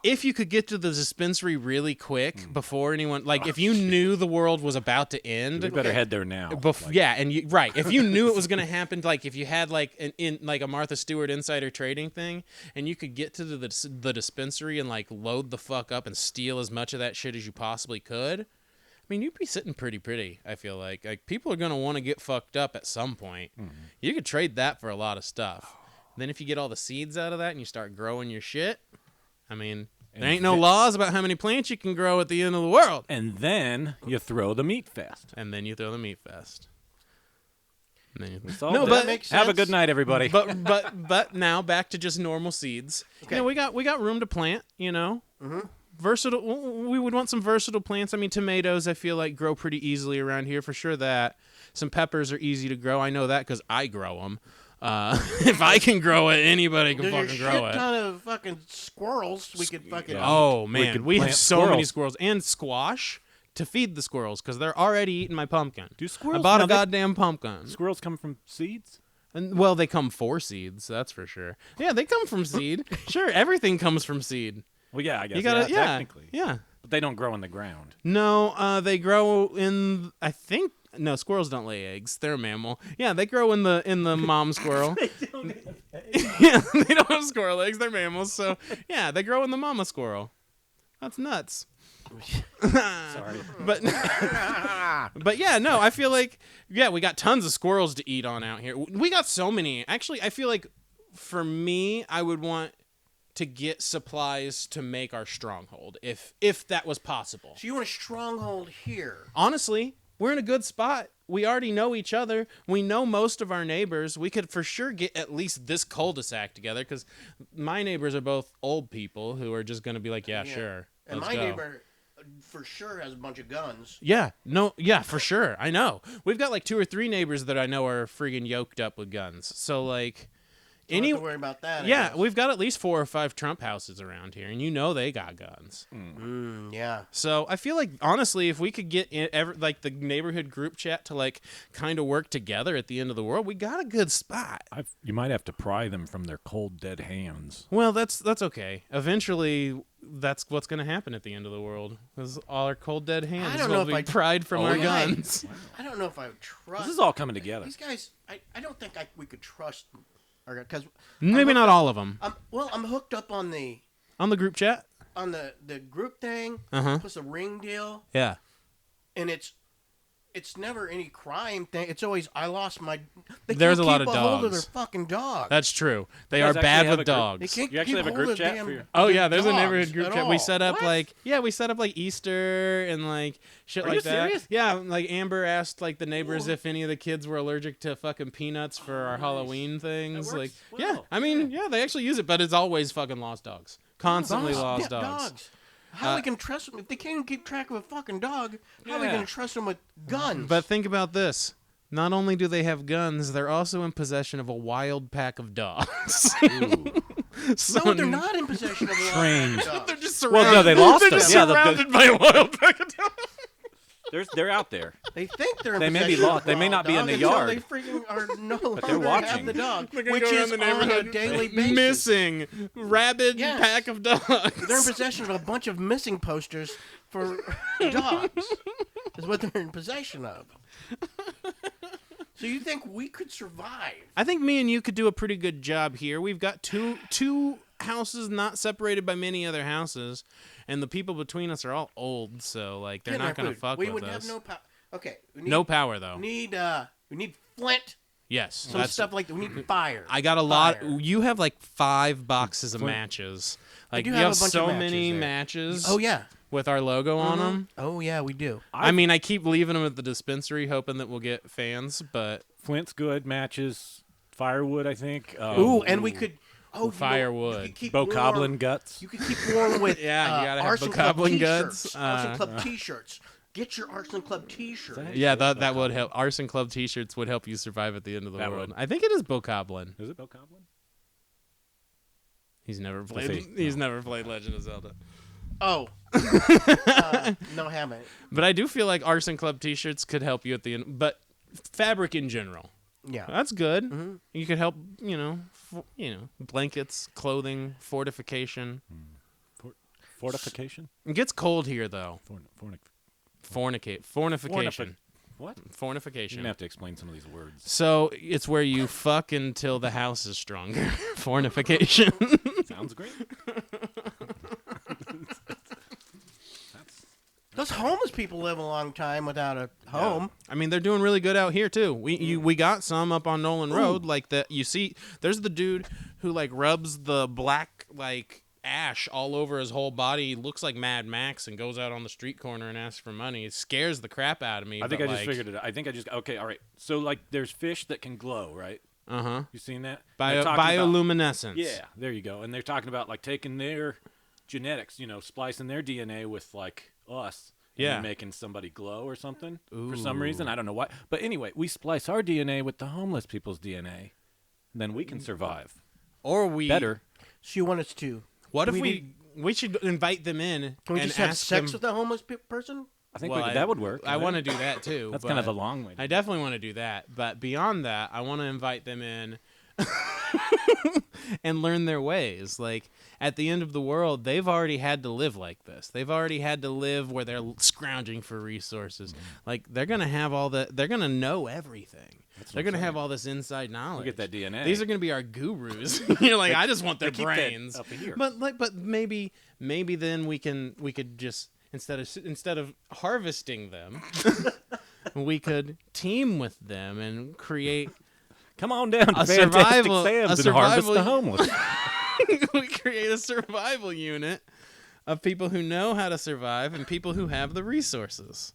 If you could get to the dispensary really quick before anyone, like if you knew the world was about to end, We better head there now. yeah, and right, if you knew it was going to happen, like if you had like like a Martha Stewart insider trading thing, and you could get to the dispensary and like load the fuck up and steal as much of that shit as you possibly could. I mean, you'd be sitting pretty. I feel like people are going to want to get fucked up at some point. You could trade that for a lot of stuff. Then if you get all the seeds out of that and you start growing your shit, I mean, there ain't no laws about how many plants you can grow at the end of the world. And then you throw the meat fest. And then you throw the meat fest. And then It's all No, good. but- makes Have a sense. good night, everybody. but now back to just normal seeds. Okay. We got room to plant. Versatile. We would want some versatile plants. I mean, tomatoes I feel like grow pretty easily around here for sure. That some peppers are easy to grow. I know that because I grow them. If I can grow it, anybody can There's a fucking shit grow it. ton of fucking squirrels. We could fucking. Oh man, we have plant so many squirrels. squirrels and squash to feed the squirrels because they're already eating my pumpkin. Do squirrels? I bought now a goddamn pumpkin. Squirrels come from seeds? And well, they come for seeds, that's for sure. Yeah, they come from seed. Sure, everything comes from seed. Well, yeah, I guess. You gotta, yeah, technically. yeah. But they don't grow in the ground. No, they grow in. I think no, squirrels don't lay eggs. They're a mammal. Yeah, they grow in the mom squirrel. Yeah, they don't have squirrel eggs. They're mammals. So yeah, they grow in the mama squirrel. That's nuts. Sorry. But but yeah, no, I feel like we got tons of squirrels to eat on out here. We got so many. Actually, I feel like for me, I would want to get supplies to make our stronghold if that was possible. So you want a stronghold here? Honestly, we're in a good spot. We already know each other. We know most of our neighbors. We could for sure get at least this cul-de-sac together because my neighbors are both old people who are just going to be like, yeah, sure. And let's my go. neighbor, for sure, has a bunch of guns. Yeah, no, yeah, for sure. I know. We've got like 2 or 3 neighbors that I know are friggin' yoked up with guns. So like, Don't have to worry about that. I yeah, guess. we've got at least 4 or 5 Trump houses around here, and they got guns. Yeah. So I feel like honestly, if we could get like the neighborhood group chat to like kind of work together at the end of the world, we got a good spot. You might have to pry them from their cold, dead hands. Well, that's okay. Eventually, that's what's going to happen at the end of the world. Because all our cold dead hands I don't will know if be I- pried from our Right. guns. I don't know if I would trust. This is all coming together. These guys, I don't think we could trust them. Because Maybe not all of them. I'm hooked up on the On the group chat? group thing, Uh-huh. plus the ring deal, Yeah. and it's never any crime thing. It's always I lost my. They There's can't a lot keep of hold of dogs. their fucking dog. That's true. They You are guys bad actually have with a group? They dogs. can't You actually keep have a hold group of chat damn for your- Oh yeah, there's a dogs neighborhood group at chat. We all. set up What? we set up like Easter and like shit Are like you that. serious? Yeah, like Amber asked like the neighbors if any of the kids were allergic to fucking peanuts for our Halloween things. That Like works yeah, well. I mean yeah, they actually use it, but it's always fucking lost dogs. Constantly lost dogs. How we can trust them if they can't even keep track of a fucking dog? How are we Yeah. going to trust them with guns? But think about this. Not only do they have guns, they're also in possession of a wild pack of dogs. So no, they're not in possession of a Strange. dog. They're just Well, surrounded. no, they lost They're them. just Yeah, surrounded by a wild pack of dogs. They're out there. They think they're in They may be possession of lost. a They may wild not be in dog the until yard. They freaking are no But they're longer watching. have the dog, They're gonna which go around is the on a neighborhood daily basis. missing rabid Yes. pack of dogs. They're in possession of a bunch of missing posters for dogs. Is what they're in possession of. So you think we could survive? I think me and you could do a pretty good job here. We've got two houses not separated by many other houses, and the people between us are all old, so like they're Get not our gonna food. fuck we with would us. have no power. Okay. We need, No power though. We need flint. Yes, Some stuff like that. We need fire. I got a lot. Fire. You have like 5 boxes of matches. Like do you have have a bunch so of matches many there. matches. Oh yeah. With our logo on them. Oh yeah, we do. I mean, I keep leaving them at the dispensary, hoping that we'll get fans. But Flint's good. Matches. Firewood, I think. Ooh, and we could. Oh, you firewood. You could keep Bokoblin warm. guts. You could keep warm with Yeah, you gotta have Arson Club Bokoblin t-shirts. guts. Arson Club T-shirts. Get your Arson Club T-shirt. that- Yeah, Sure, that Bill would Coblin. help. Arson Club T-shirts would help you survive at the end of the That world. would. I think it is Bill Coblin. Is it Bill Coblin? He's never he? played. He's never played Legend of Zelda. Oh. No, haven't. But I do feel like Arson Club T-shirts could help you at the end. But fabric in general, Yeah. that's good. Mm-hmm. You could help. Blankets, clothing, fortification. Fortification? It gets cold here though. Fornication. What? You're Fornification. going to have to explain some of these words. So it's where you fuck until the house is stronger. Fornification. Sounds great. Those homeless people live a long time without a home. I mean, they're doing really good out here too. We got some up on Nolan Road, like that. You see, there's the dude who like rubs the black like ash all over his whole body. He looks like Mad Max and goes out on the street corner and asks for money. It scares the crap out of me. I think I but, just figured it out. Okay, all right. So, like, there's fish that can glow, right? Uh-huh. You seen that? They're talking Bioluminescence. yeah, there you go. And they're talking about, like, taking their genetics, splicing their DNA with, like, us. And Yeah. then making somebody glow or something for some reason. I don't know why. But anyway, we splice our DNA with the homeless people's DNA. Then we can survive. Or we Better. So you want us to? What if we we should invite them in? Can we and just have ask sex them, with a homeless person? I think Well, that would work. I want to do that too. That's but kind of the long way. I definitely want to do that. But beyond that, I want to invite them in and learn their ways. Like, at the end of the world, they've already had to live like this. They've already had to live where they're scrounging for resources. Like, they're going to have they're going to know everything. They're going to have all this inside knowledge. Get that DNA. These are going to be our gurus. You're like, I just want their keep that brains. up here. But maybe then we could just instead of harvesting them, we could team with them and create Come on down to a Fantastic survival- Sam's a and harvest survival- the homeless. we create a survival unit of people who know how to survive and people who have the resources.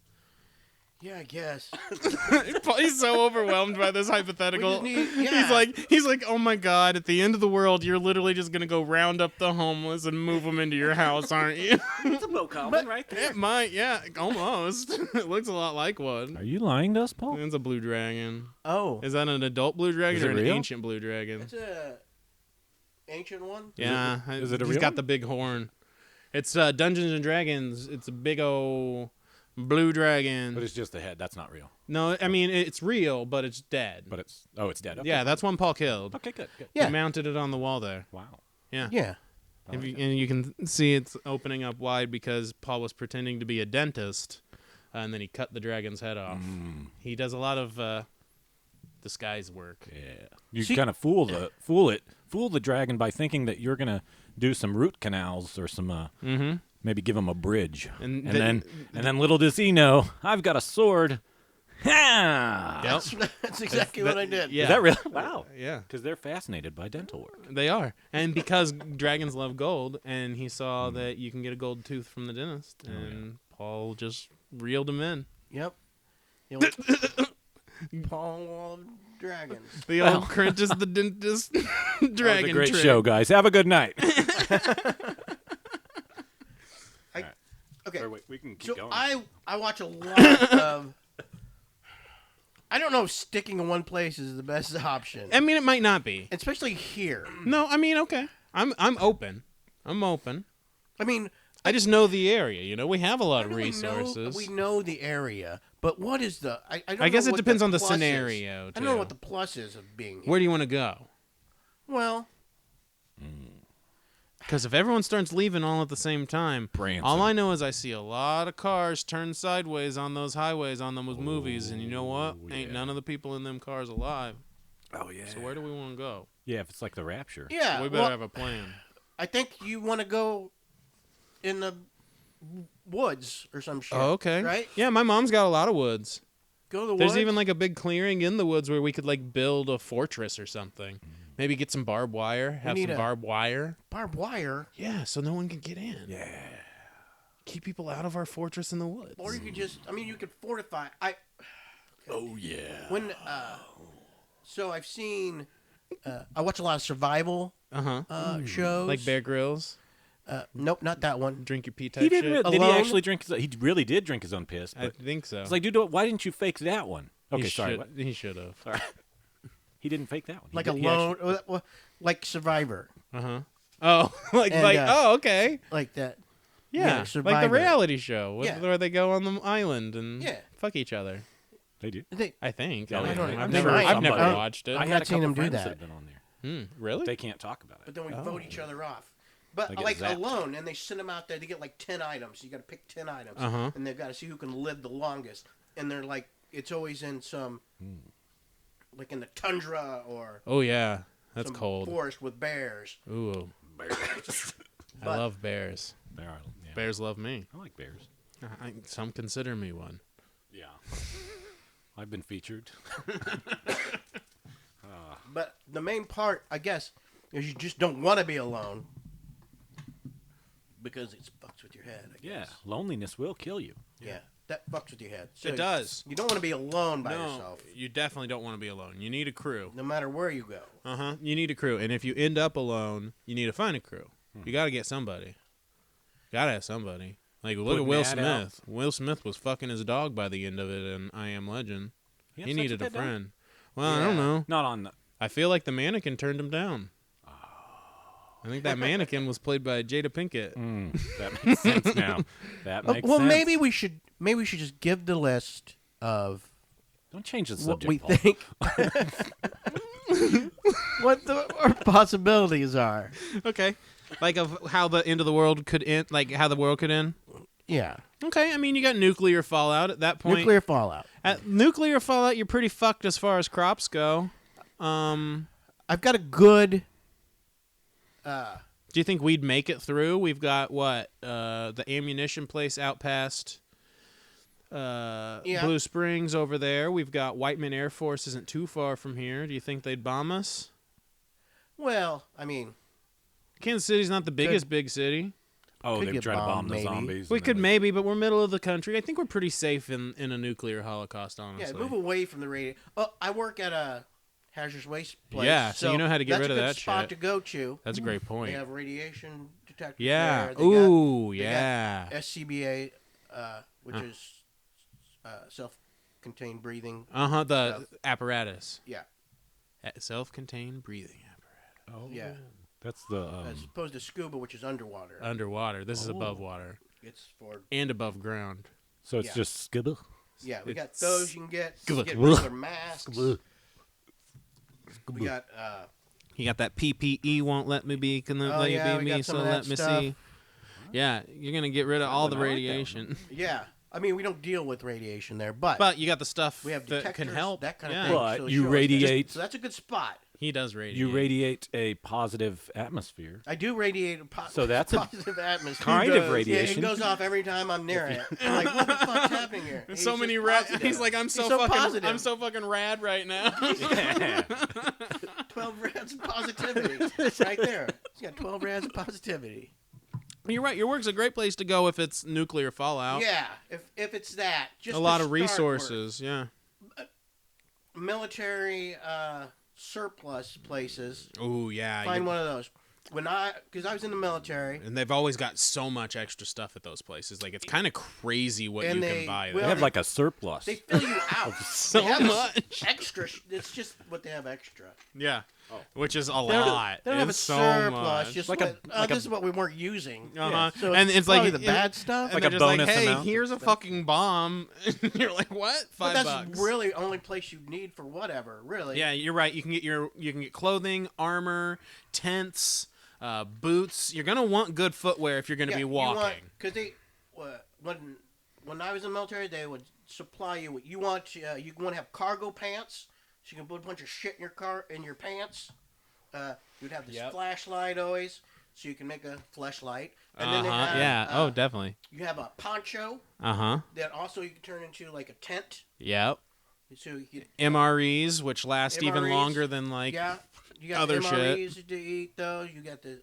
Yeah, I guess. He's so overwhelmed by this hypothetical. We just need- yeah. He's like, oh my god! At the end of the world, you're literally just gonna go round up the homeless and move them into your house, aren't you? It's a Bill Coblin right there. It might, yeah, almost. It looks a lot like one. Are you lying to us, Paul? It's a blue dragon. Oh, Is that an adult blue dragon Is it or an real? ancient blue dragon? it's a ancient one. Yeah, is it a he's real got one? the big horn. It's Dungeons and Dragons. It's a big old blue dragon. But it's just a head. That's not real. No, I mean it's real, but it's dead. But it's dead. Okay. Yeah, that's one Paul killed. Okay, good. Yeah. He mounted it on the wall there. Wow. Yeah. Yeah. And you can see it's opening up wide because Paul was pretending to be a dentist, and then he cut the dragon's head off. He does a lot of disguise work. Yeah. You See- kind of fool the dragon by thinking that you're gonna do some root canals or some maybe give him a bridge, And and then little does he know, I've got a sword. Ha! Yep. That's exactly what I did. Yeah. Is that real? Wow. Yeah. Because they're fascinated by dental work. They are. And because dragons love gold, and he saw that you can get a gold tooth from the dentist, and Paul just reeled him in. Yep. The old Paul of Dragons. The old Crentus the dentist That was dragon a great trick. show, guys. Have a good night. Okay. Or wait, we can keep So going. I watch a lot of. I don't know if sticking in one place is the best option, I mean, it might not be. especially here. No, I mean, okay. I'm open. I'm open. I mean, I just know the area. You know, we have a lot of I know resources. we know the area, but what is the? I don't I guess know it what depends on the plus is. scenario, I don't know too. what the plus is of being here. Where do you want to go? Well, Because if everyone starts leaving all at the same time, Branson. all I know is I see a lot of cars turn sideways on those highways on those movies, and you know what? Ain't none of the people in them cars alive. Oh yeah. So where do we want to go? Yeah, if it's like the Rapture. yeah. We better well, have a plan. I think you want to go in the woods or some shit. Oh, okay. Right? Yeah, my mom's got a lot of woods. Go to the There's woods. even like a big clearing in the woods where we could like build a fortress or something. Maybe get some barbed wire. Have need some a- barbed wire. barbed wire, Yeah, so no one can get in. Yeah. Keep people out of our fortress in the woods. or you could just. I mean, you could fortify. Oh yeah. When so I've seen. I watch a lot of survival Uh-huh. shows. Like Bear Grylls. Nope, not that one. Drink your pee He type didn't. shit. Did he Alone? actually drink? He really did drink his own piss. I But think so. it's like, dude, why didn't you fake that one? Okay, sorry. What? He should have. Sorry. He didn't fake that one. He Like did- he Alone, like Survivor, Oh, And, okay. like that. Yeah, like the Survivor. reality show Yeah. where they go on the island and Yeah. fuck each other. They do. I think. Yeah, I I don't don't know. I've know. never Somebody- watched it. I I've had not a seen couple him do friends that. have been on there. Really? They can't talk about it. But then we vote each other off. But They get like zapped. Alone, and they send them out there. They get like 10 items. You got to pick 10 items, and they've got to see who can live the longest. And they're like, it's always in some, like in the tundra or Oh yeah, that's some cold. forest with bears. Ooh, I But- love bears. There are, yeah. Bears love me. I like bears. Some consider me one. Yeah. I've been featured. But the main part, I guess, is you just don't want to be alone because it fucks with your head. I Yeah. guess. Loneliness will kill you. Yeah, that fucks with your head. So It does. You don't want to be alone by No, yourself, you definitely don't want to be alone. You need a crew. no matter where you go. You need a crew, and if you end up alone, you need to find a crew. You got to get somebody. Got to have somebody. Like look Put at Will Matt out. Smith. Will Smith was fucking his dog by the end of it, in I Am Legend. had He sex needed with a that dog? friend. Well, I don't know. Not on the. I feel like the mannequin turned him down. I think that mannequin was played by Jada Pinkett. That makes sense now. That makes Well, sense. maybe we should just give the list of Don't change the what subject. we Paul. think, what our possibilities are. Okay. Like of how the end of the world could end, like how the world could end. Yeah, Okay, I mean you got nuclear fallout at that point. nuclear fallout. At nuclear fallout, you're pretty fucked as far as crops go. I've got a good. Do you think we'd make it through? We've got what the ammunition place out past Blue Springs over there. We've got Whiteman Air Force isn't too far from here. Do you think they'd bomb us? Well, I mean, Kansas City's not the biggest big city. Oh, Could they've get tried to bomb bombed, the maybe. zombies. We and could then maybe, but we're middle of the country. I think we're pretty safe in a nuclear holocaust, honestly. yeah, move away from the radio. Oh, I work at a hazardous waste place. Yeah, so you know how to get rid of that That's a good spot shit. to go to. That's a great They point. have radiation detectors. Yeah. There. They Ooh, got yeah. SCBA, which is self-contained breathing. The stuff. apparatus. Yeah, Self-contained breathing apparatus. Oh, yeah. That's the. As opposed to scuba, which is underwater. Underwater. This is above water. It's for And above ground. so it's yeah. just scuba. yeah. We got It's- those. You can get Scuba. regular masks. We got You got that PPE won't let me be, can Oh, let yeah, you we be got me, some so of that let me stuff. see. Yeah, you're gonna get rid of all the I like that one. radiation. yeah. I mean, we don't deal with radiation there, but But you got the stuff we have that detectors, can help. that kind of Yeah. thing. But so you show us that. radiate- So that's a good spot. He does radiate. You radiate a positive atmosphere. I do radiate a So that's a positive atmosphere. kind Who of does? Yeah, radiation. it goes off every time I'm near it. I'm like, what the fuck's happening here? There's He's so just many positive. He's like, I'm He's so, so fucking positive. I'm so fucking rad right now. Yeah. 12 rands of positivity. Right there. He's got 12 rands of positivity. You're right. Your work's a great place to go if it's nuclear fallout. Yeah, if it's that. Just a lot to of start resources. Yeah. work. Military surplus places. Oh yeah. Find one of those. Because I was in the military. And they've always got so much extra stuff at those places. Like it's kind of crazy what And you they- can buy well, They have like a surplus. They fill you out. So They have much. extra. It's just what they have extra. Yeah. Which is a They don't, lot. they don't have a It's so surplus. much. Just Like like a- like this a- is what we weren't using. Uh-huh. So And it's like- probably the bad stuff. And Like they're a just bonus like, hey, amount. here's a fucking bomb. And you're like, what? But $5. that's really only place you need for whatever. Really. Yeah, you're right. You can get clothing, armor, tents, boots. You're gonna want good footwear if you're gonna be walking. Because they when I was in the military, they would supply you with you want to have cargo pants, so you can put a bunch of shit in your pants. You'd have this Yep. flashlight always, so you can make a flashlight. And then they have, Yeah. Oh, definitely. you have a poncho Uh-huh. that also you can turn into like a tent. Yep. So you MREs, which last even MREs, longer than like. yeah, you got other MREs to eat those. You got the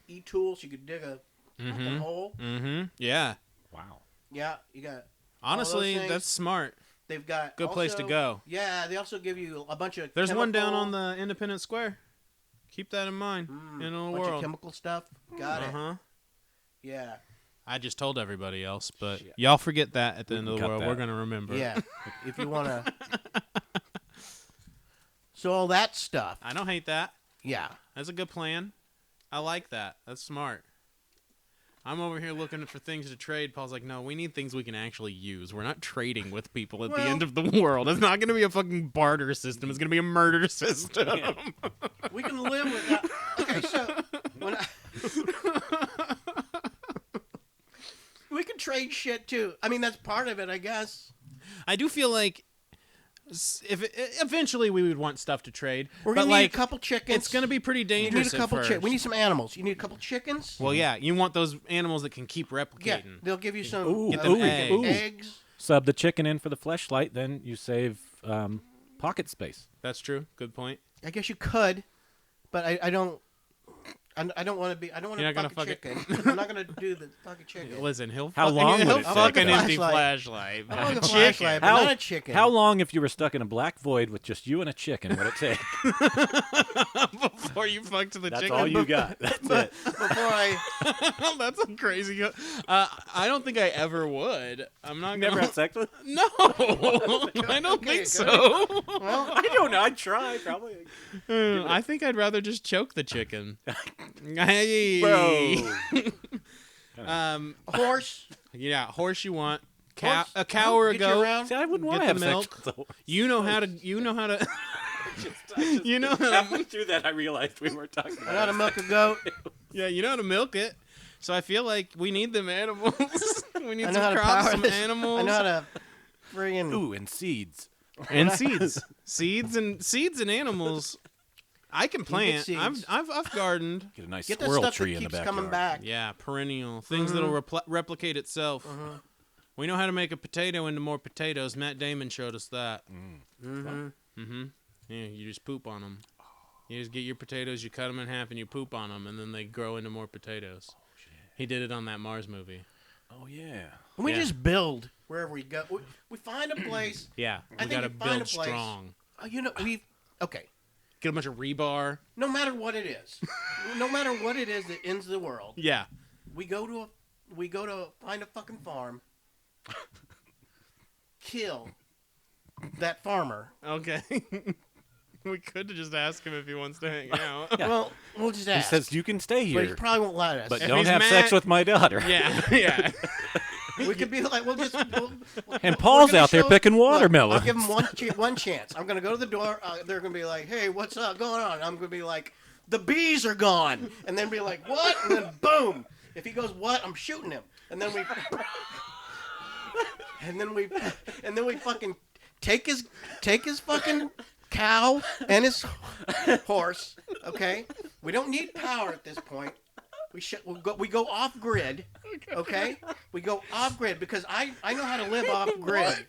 e-tools. You could dig a fucking hole. Mm-hmm. Yeah. Wow. Yeah, you got. Honestly, things. that's smart. They've got Good place to also- go. Yeah, they also give you a bunch of. There's one down chemical- on the Independence Square. Keep that in mind. In a bunch of world. chemical stuff. Got it. Uh-huh. Yeah. I just told everybody else, but Shit. y'all forget that at the end of the cut world. that. We're gonna remember. Yeah. If you want to. So all that stuff. I don't hate that. Yeah. That's a good plan. I like that. That's smart. I'm over here looking for things to trade. Paul's like, no, we need things we can actually use. We're not trading with people at the end of the world. It's not going to be a fucking barter system. It's going to be a murder system. We can live with that. Okay, so when we can trade shit too. I mean, that's part of it, I guess. I do feel like eventually we would want stuff to trade. We're but gonna need a couple chickens. It's going to be pretty You dangerous need a couple at chickens. first. We need some animals. You need a couple chickens. Well, yeah, you want those animals that can keep replicating. Yeah, they'll give you some Ooh, Get them ooh, eggs. Sub the chicken in for the fleshlight, then you save pocket space. That's true. Good point. I guess you could, but I don't. I don't want to be. I don't want You're to not fuck a gonna chicken. I'm not gonna do the fucking chicken. Listen, he'll How long would he'll it fuck take? an empty Flashlight. flashlight. I want a Chicken. flashlight, but not a chicken. How long, if you were stuck in a black void with just you and a chicken, would it take? Before you fuck to the That's chicken. all you got. That's it. Before I. That's a crazy. I don't think I ever would. I'm not Never gonna. had sex with? No, I don't think so. Well, I don't know. I'd try probably. I think I'd rather just choke the chicken. Hey, Bro. Um, a horse. yeah, horse you want. Cow, Horse? a cow or a Get you goat. around. See, I wouldn't want to Get have the sex milk. with the horse. You know how to. You know how to. You know how to. Halfway through that, I realized we weren't talking I know how to about milk a goat. Yeah, you know how to milk it. So I feel like we need them animals. We need I know some how to crops, power some this. animals. I know how to. Friggin' Ooh, and seeds. And seeds, seeds and animals. I can plant. seeds. I've gardened. Get a nice get that squirrel stuff tree that in the keeps backyard. coming back. Yeah, perennial things that'll replicate itself. We know how to make a potato into more potatoes. Matt Damon showed us that. Yeah, you just poop on them. You just get your potatoes, you cut them in half, and you poop on them, and then they grow into more potatoes. He did it on that Mars movie. Oh yeah. We Yeah. just build wherever we go. We find a place. Yeah, I we think gotta you find build a place. strong. Oh, you know okay. Get a bunch of rebar. No matter what it is, no matter what it is that ends the world, Yeah. we go to find a fucking farm, kill that farmer. Okay. We could just ask him if he wants to hang out. Yeah. Well, we'll just He ask. says you can stay but he here, probably won't let us. but If don't he's have sex mad- with my daughter. Yeah, yeah. we could be like, And Paul's out there picking Look, watermelons. I'll give him one chance. I'm gonna go to the door. They're gonna be like, "Hey, what's up going on?" I'm gonna be like, "The bees are gone," and then be like, "What?" And then boom. If he goes, "What?" I'm shooting him. And then we, and then we fucking take his fucking cow and his horse. Okay, we don't need power at this point. We go off grid. Okay, we go off grid because I know how to live off grid.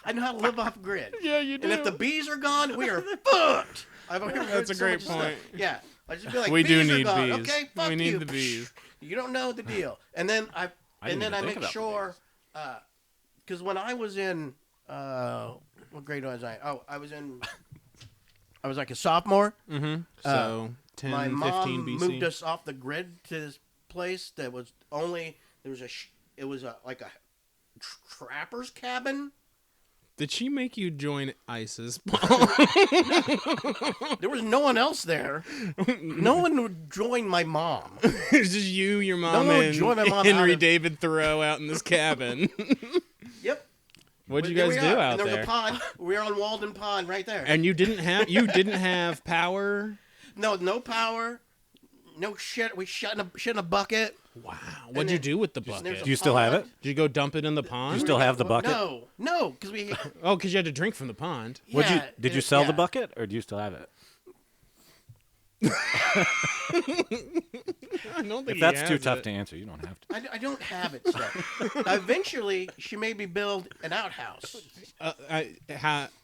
I know how to live off grid. Yeah, you do. And if the bees are gone, we are fucked. That's a great point. Yeah, I just be like, We do bees are need gone. bees. Okay, fuck We need you. the bees. You don't know the deal. And then I didn't even think make about the sure, because when I was in, what grade was I? Oh, I was like a sophomore. Mm-hmm. So 10, My 15 mom BC. moved us off the grid to this place that was only it was like a trapper's cabin. Did she make you join ISIS? There was no one else there. No one would join my mom. It's just you, your mom, one would and join my mom out Henry of- David Thoreau out in this cabin. Yep. What'd you There guys we do are. out and there was there? a pond. We were on Walden Pond right there. And you didn't have power. No power. No shit. We shit in a bucket. Wow. What'd you then do with the there's bucket? a Do you still have it? pond. Did you go dump it in the You pond? still have the bucket? No, because we. Oh, because you had to drink from the pond. Did you sell the yeah. bucket, or do you still have it? I don't think If he that's too has tough it. to answer, you don't have to. I don't have it. So. Eventually, she made me build an outhouse.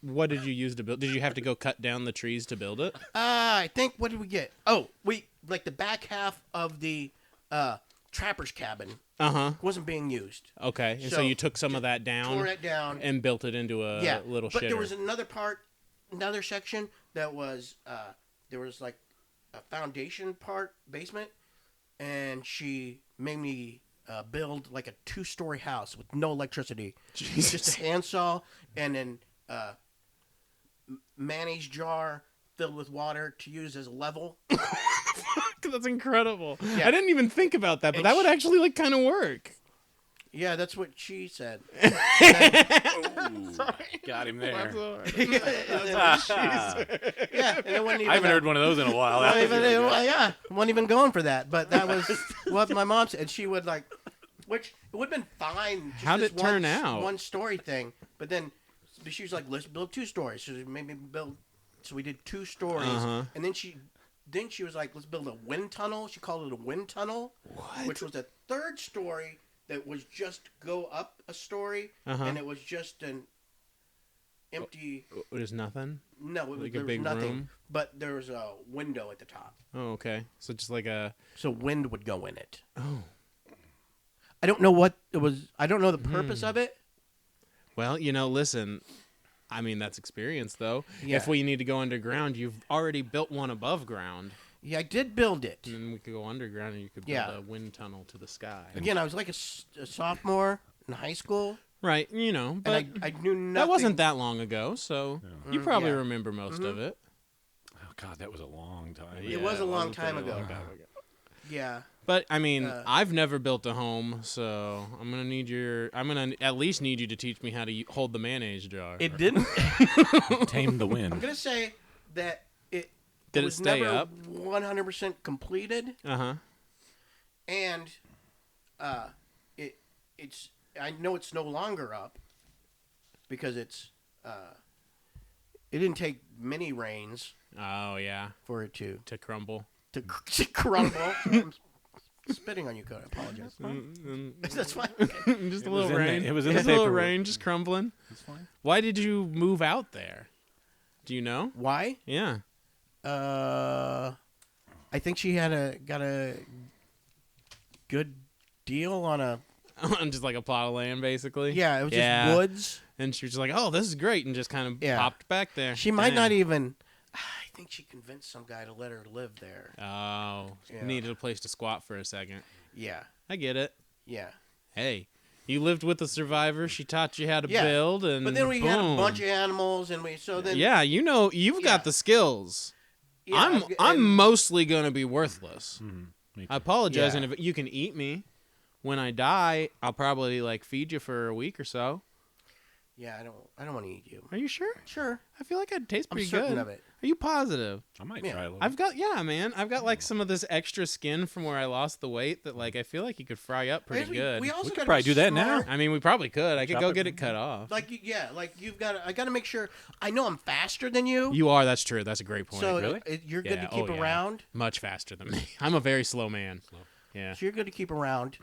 What did you use to build? Did you have to go cut down the trees to build it? I think, what did we get? Oh, we like the back half of the trapper's cabin wasn't being used. Okay. And so So, you took some of that down Tore it down. and built it into a Yeah, little but shitter. there was another section that was there was like a foundation part basement, and she made me build like a 2-story house with no electricity. Jesus. Just a handsaw and then mayonnaise jar filled with water to use as a level. That's incredible. Yeah. I didn't even think about that, but And that would actually like kind of work. Yeah, that's what she said. Got him there. Yeah, and it wasn't even I haven't heard one of those in a while. wasn't even going for that, but that was what my mom said. And she would like, which it would have been fine. Just How'd this it turn out? 1-story thing, but then she was like, let's build 2 stories. So she made me build. So we did 2 stories, and then she was like, let's build a wind tunnel. She called it a wind tunnel, which was a 3rd story that was just go up a story, and it was just an empty. There's nothing. No, it was, Like a there was big nothing. room? But there was a window at the top, Oh, okay. So just like a. so wind would go in it. Oh. I don't know what it was. I don't know the purpose of it. Well, listen. I mean, that's experience, though. Yeah. If we need to go underground, you've already built one above ground. Yeah, I did build it. And then we could go underground and you could build a wind tunnel to the sky. Again, I was like a sophomore in high school, Right, but and I knew nothing. that wasn't that long ago, so you probably yeah. remember most of it. Oh God, that was a long time. It was a long time very ago. long Yeah. But I mean, I've never built a home, so I'm gonna at least need you to teach me how to hold the mayonnaise jar. It didn't. Tame the I'm wind. gonna say that it Did it was stay never up? 100% completed, Uh-huh. and it's. I know it's no longer up because it didn't take many rains Oh yeah, for it to crumble. crumble. I'm spitting on you, Cody. I apologize. That's fine. Okay. Just a It little was in the- rain. it was in the Just a little paperwork. rain, just crumbling. That's fine. Why did you move out there? Do you know? Why? Yeah. I think she got a good deal on a. Just like a plot of land, basically. Yeah, it was Yeah. just woods. And she was just like, "Oh, this is great," and just kind of Yeah. popped back there. She might Dang. not even. I think she convinced some guy to let her live there. Oh, Yeah. needed a place to squat for a second. Yeah, I get it. yeah. Hey, you lived with a survivor. She taught you how to Yeah. build, and But then we had a boom. bunch of animals, and then Yeah, you've Yeah. got the skills. yeah, I'm and- mostly gonna be worthless. Me I apologize, Yeah. and if you can eat me when I die, I'll probably feed you for a week or so. Yeah, I don't want to eat you. Are you sure? Sure, I feel like I'd taste I'm pretty certain good. of it. Are you positive? I might Yeah. try a little. I've got I've got some of this extra skin from where I lost the weight that I feel like you could fry up pretty good. We also could gotta probably be do that now. smart. I mean, we probably could. I could Chop go it. get it cut off. You've got. I got to make sure. I know I'm faster than you. You are. That's true. That's a great point. so Really? you're good Yeah, to keep oh, yeah. around. Much faster than me. I'm a very slow man. Yeah. So you're good to keep around.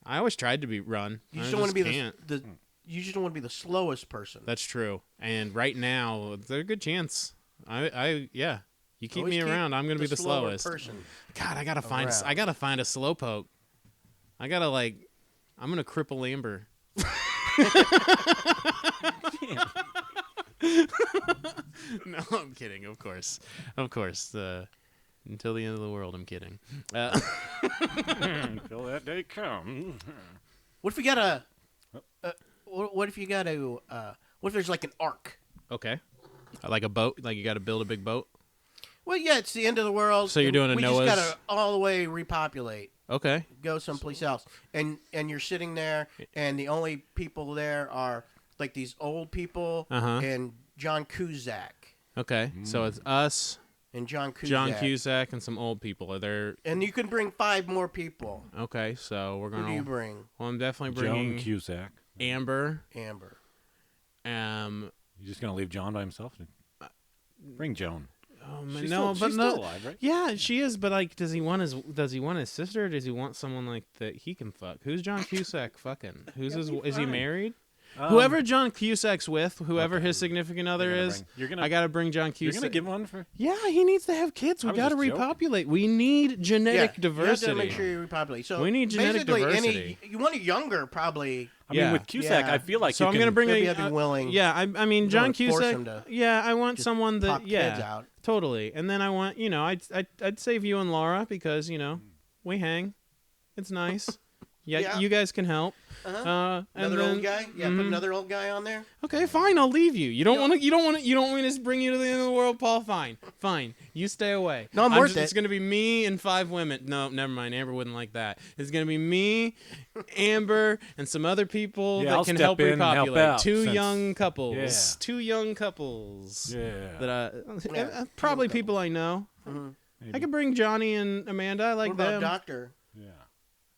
I always tried to be run. You I just don't want to be can't. the. You just don't want to be the slowest person. That's true. And right now, there's a good chance. Yeah. You keep Always me around, I'm gonna be the slower slowest. person. God, I gotta find. around. I gotta find a slowpoke. I gotta I'm gonna cripple Amber. No, I'm kidding. Of course. Until the end of the world, I'm kidding. Until that day comes. What if we got a? What if you got a? What if there's like an arc? Okay. Like a boat. Like you got to build a big boat. Well, yeah, it's the end of the world. So you're doing a we Noah's- just gotta all the way repopulate, Okay. go someplace else, and you're sitting there, and the only people there are like these old people Uh-huh. and John Cusack Okay. So it's us, and John Cusack. John Cusack, and some old people. Are there? And you can bring 5 more people. Okay. So we're Who do gonna. you bring? Well, I'm definitely Joan bringing Cusack. Amber. Amber. You just gonna leave John by himself? Bring Joan. Oh man, She's no, still, but she's no. still alive, right? Yeah, she is. But does he want his sister? Or does he want someone that he can fuck? Who's John Cusack fucking? Who's his? Is he fine. married? Whoever John Cusack's with, whoever his significant other You're gonna is, bring- you're gonna- I gotta bring John You're Cusack. gonna give one for? Yeah, he needs to have kids. We I was gotta just joking. repopulate. We need genetic diversity. You have to make sure you repopulate. So We need genetic basically diversity. you want a younger, probably. I Yeah. mean, with Cusack, Yeah. I feel like So you I'm can, gonna bring Maybe a. I'd be willing. Yeah, I mean You John don't force Cusack. him to Yeah, I want just someone that. pop Yeah, kids out. totally. And then I want I'd save you and Laura because we hang. It's nice. Yeah, Yeah. you guys can help. Another old guy. Yeah, put another old guy on there. Okay, fine. I'll leave you. You don't want to. You don't want to. You don't want me to bring you to the end of the world, Paul. Fine. You stay away. No, I'm worth just, it. It's gonna be me and 5 women. No, never mind. Amber wouldn't like that. It's gonna be me, Amber, and some other people Yeah, that I'll can step help in and help repopulate. out, Two since- young couples. Yeah. Two young couples. Yeah. That probably people I know. Maybe. I could bring Johnny and Amanda. I like What about them. doctor? Yeah.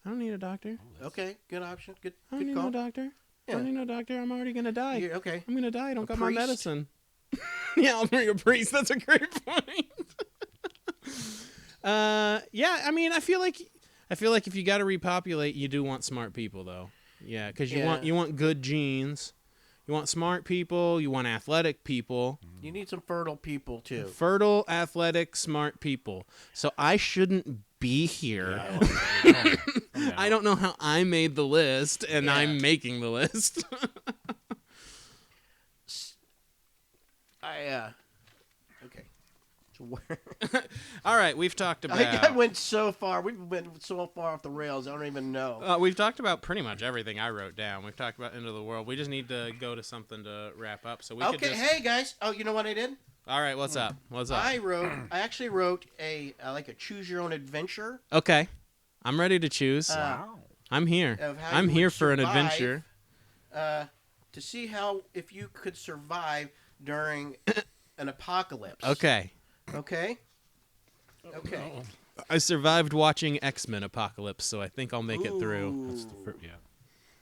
I don't need a doctor. Okay, good option. Good I don't need call. no doctor. I Yeah. don't need no doctor. I'm already gonna die. Okay. I'm gonna die. I don't A got priest? my medicine. Yeah, I'll bring a priest. That's a great point. Yeah. I mean, I feel like if you got to repopulate, you do want smart people, though. Yeah, because you want good genes. You want smart people. You want athletic people. You need some fertile people too. Fertile, athletic, smart people. So I shouldn't be here. I don't know how I made the list, and I'm making the list. Okay. So where? All right, we've talked about. I went so far. We've been so far off the rails. I don't even know. We've talked about pretty much everything I wrote down. We've talked about End of the World. We just need to go to something to wrap up. So we could Okay. just... Hey guys. Oh, you know what I did? All right, what's up? What's up? I actually wrote a choose your own adventure. Okay, I'm ready to choose. Wow. I'm here. Of how I'm you here would for an survive, adventure. To see if you could survive during an apocalypse. Okay. Okay. Okay. I survived watching X-Men Apocalypse, so I think I'll make it through. Ooh. Yeah.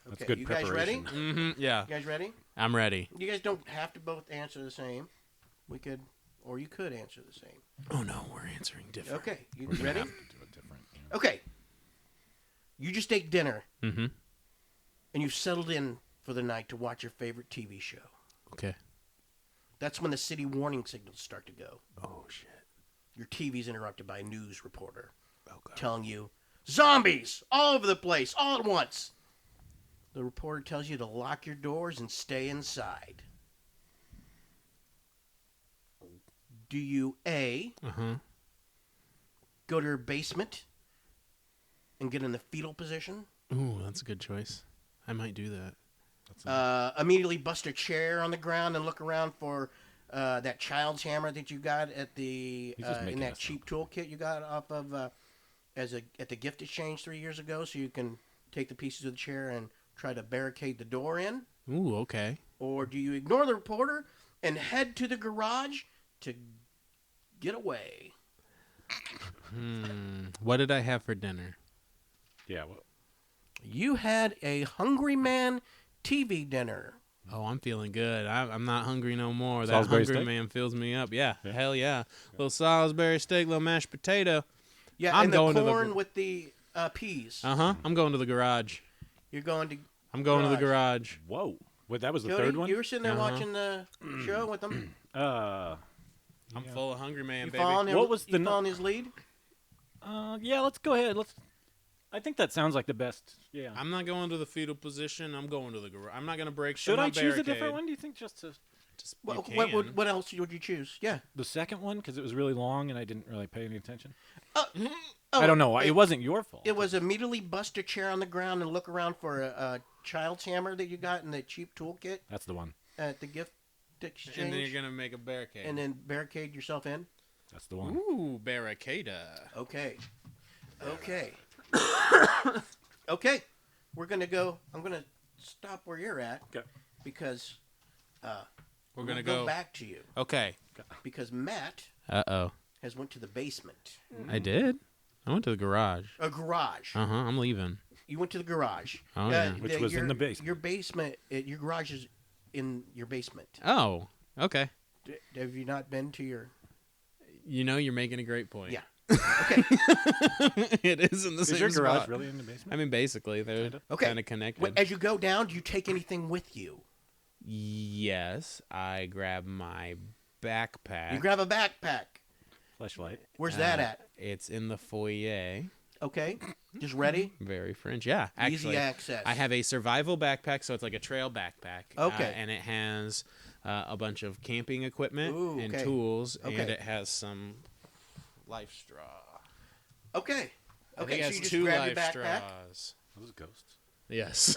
That's Okay, good you guys ready? preparation. Yeah, You guys ready? I'm ready. You guys don't have to both answer the same. We could, or you could answer the same. Oh no, we're answering different. Okay, you We're gonna ready? have to do it different, yeah. Okay. You just ate dinner Mm-hmm. and you settled in for the night to watch your favorite TV show. Okay. That's when the city warning signals start to go. Oh shit. Your TV's interrupted by a news reporter Oh god. telling you, zombies all over the place, all at once. The reporter tells you to lock your doors and stay inside. Do you A, Uh-huh. go to your basement and get in the fetal position? Ooh, that's a good choice. I might do that. Immediately bust a chair on the ground and look around for that child's hammer that you got at the He's just in making that us cheap toolkit you got off of at the gift exchange 3 years ago, so you can take the pieces of the chair and try to barricade the door in. Ooh, okay. Or do you ignore the reporter and head to the garage to get away? What did I have for dinner? Yeah. Well, You had a Hungry Man TV dinner. Oh, I'm feeling good. I'm not hungry no more. That Salisbury hungry steak? man fills me up. Yeah, hell yeah. Little Salisbury steak, little mashed potato. Yeah, I'm and the going to the- corn with the peas. Uh-huh. I'm going to the garage. You're going to I'm going to the garage. whoa. Wait, that was the Cody, third one? You were sitting there Uh-huh. watching the show with them. I'm full of hungry man, You baby. following him? What was you the following his lead? Yeah, let's go ahead. I think that sounds like the best. Yeah. I'm not going to the fetal position. I'm going to the garage. I'm not going to break Should my I choose barricade. a different one? Do you think just to Just, What, you what, can. what else would you choose? Yeah. the second one because it was really long and I didn't really pay any attention? Oh, I don't know. It wasn't your fault. It was immediately bust a chair on the ground and look around for a child's hammer that you got in the cheap toolkit That's the one. at the gift exchange. And then you're going to make a barricade. and then barricade yourself in. That's the one. Ooh, barricada. Okay. Okay. Okay. We're gonna go. I'm gonna stop where you're at. Okay. Because We're going to go go. back to you Okay. because Matt Uh-oh. has went to the basement. I did? I went to the garage. A garage. Uh-huh. I'm leaving. You went to the garage. Oh, yeah. Which was in the basement. Your basement. Your garage is in your basement. Oh, okay. Have you not been to your? You know, you're making a great point. Yeah. Okay. It is in the Is same your garage spot. really in the basement? I mean, basically, they're Okay. kind of connected. As you go down, do you take anything with you? Yes, I grab my backpack. You grab a backpack. Fleshlight. Where's that at? It's in the foyer. Okay. Just ready. Very French. Yeah, actually, Easy access. I have a survival backpack, so it's like a trail backpack. Okay. And it has a bunch of camping equipment Ooh, and okay. tools, Okay. and it has some life straw. Okay. I think Okay, it so has you just 2 grab life your backpack. straws. Those ghosts. Yes.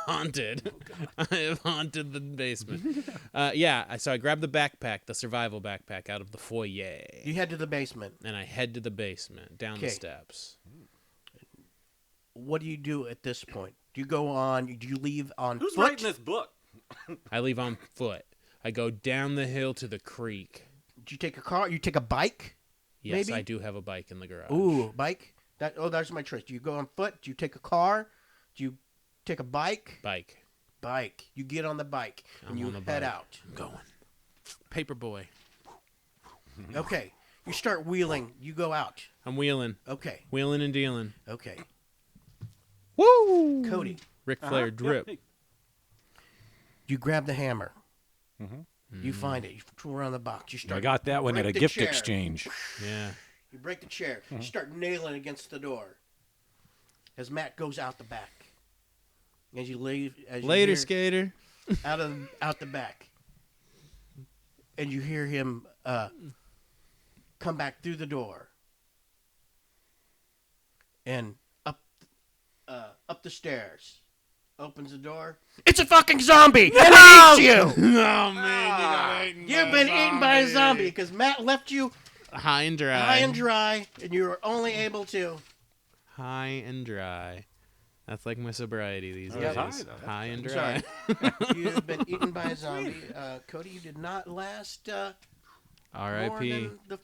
Haunted. I have haunted the basement. So I grabbed the backpack, the survival backpack, out of the foyer. You head to the basement. And I head to the basement, down the Okay. steps. What do you do at this point? Do you go on? Do you leave on Who's foot? writing this book? I leave on foot. I go down the hill to the creek. Do you take a car? You take a bike? Yes, Maybe? I do have a bike in the garage. Ooh, bike. That's my choice. Do you go on foot? Do you take a car? Do you take a bike? Bike. Bike. You get on the bike and you on the head bike. out. I'm going. Paperboy. Okay. You start wheeling. You go out. I'm wheeling. Okay. Wheeling and dealing. Okay. Woo! Cody, Ric Flair drip. Yeah. you grab the hammer. Mm-hmm. You find it. You throw it on the box. You start. I got that one at break a the gift chair. exchange. Yeah. You break the chair. You start nailing against the door. As Matt goes out the back. As you leave. As you Later, hear- skater. out the back, and you hear him come back through the door, and up the stairs, opens the door. It's a fucking zombie, and it eats you. Oh, man. You've been eaten by a zombie because Matt left you High and dry. high and dry, and you were only able to. High and dry. That's like my sobriety these Yeah. days. High, though. That's High and Sorry. dry. You've been eaten by a zombie. Cody, you did not last more R.I.P. than the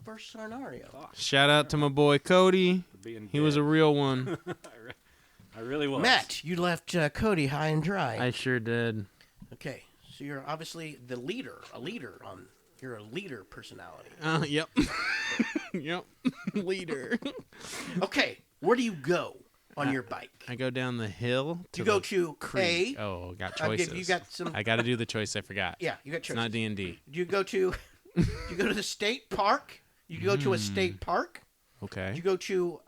first scenario. Shout out to my boy Cody. He was a real one. I really was. Matt, you left Cody high and dry. I sure did. Okay, so you're obviously the leader, you're a leader personality. Yep. Yep. Leader. Okay, where do you go on your bike? I go down the hill to You go the to creek. A. Oh, got I'll give choices. you got some. I got to do the choice I forgot. Yeah, you got It's choices. not D&D. You go to, you go to the state park. You go to a state park. Okay. You go to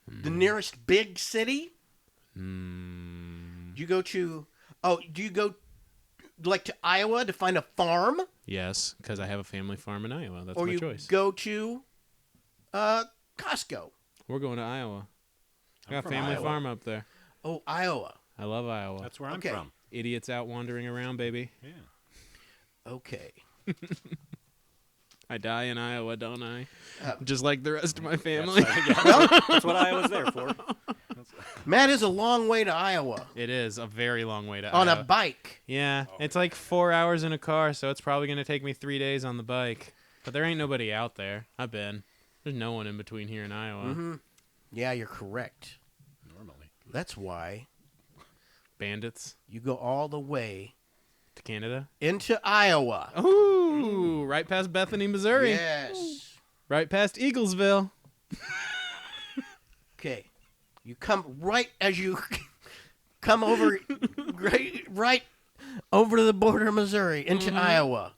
the nearest big city. You go to. Oh, do you go like to Iowa to find a farm, Yes, because I have a family farm in Iowa. That's or my you choice. go to Costco? We're going to Iowa. I got a from family Iowa. farm up there. Oh, Iowa. I love Iowa. That's where I'm Okay. from. Idiots out wandering around, baby. Yeah. Okay. I die in Iowa, don't I? Uh, Just like the rest of my family. That's what I was there for. Matt is a long way to Iowa It is a very long way to on Iowa. a bike. Yeah, it's like 4 hours in a car, so it's probably going to take me 3 days on the bike. But there ain't nobody out there. I've been. There's no one in between here in Iowa. Mm-hmm. Yeah, you're correct. Normally. That's why Bandits you go all the way to Canada. into Iowa. Ooh, right past Bethany, Missouri. Yes. Right past Eaglesville. Okay. You come right as you come over, right over to the border of Missouri into Iowa.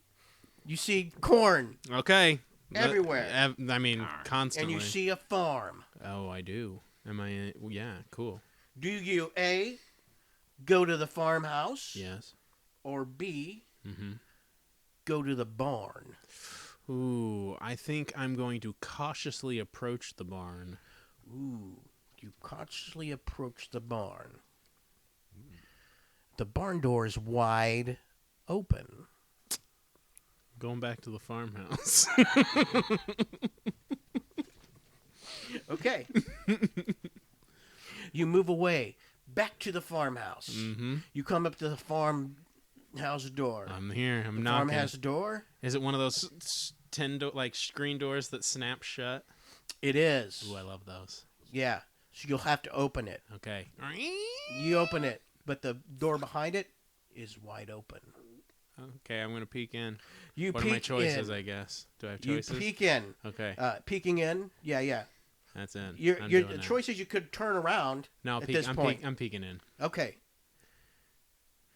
You see corn, Okay. Everywhere. I mean, constantly. and you see a farm. Oh, I do. Am I in? Well, yeah, cool. Do you A, go to the farmhouse, Yes. or B, Mm-hmm. go to the barn? Ooh, I think I'm going to cautiously approach the barn. Ooh, you cautiously approach the barn. The barn door is wide open. Going back to the farmhouse. Okay. You move away, back to the farmhouse. Mm-hmm. You come up to the farmhouse door. I'm here. I'm The knocking. farmhouse door? Is it one of those like screen doors that snap shut? It is. Ooh, I love those. Yeah. So you'll have to open it. Okay. You open it, but the door behind it is wide open. Okay, I'm gonna peek in. You What are peek my choices? in. I guess. Do I have You choices? peek in. Okay, Peeking in. Yeah. that's in. Your I'm your doing the that. choices you could turn around No, at this point. I'm peeking in. Okay.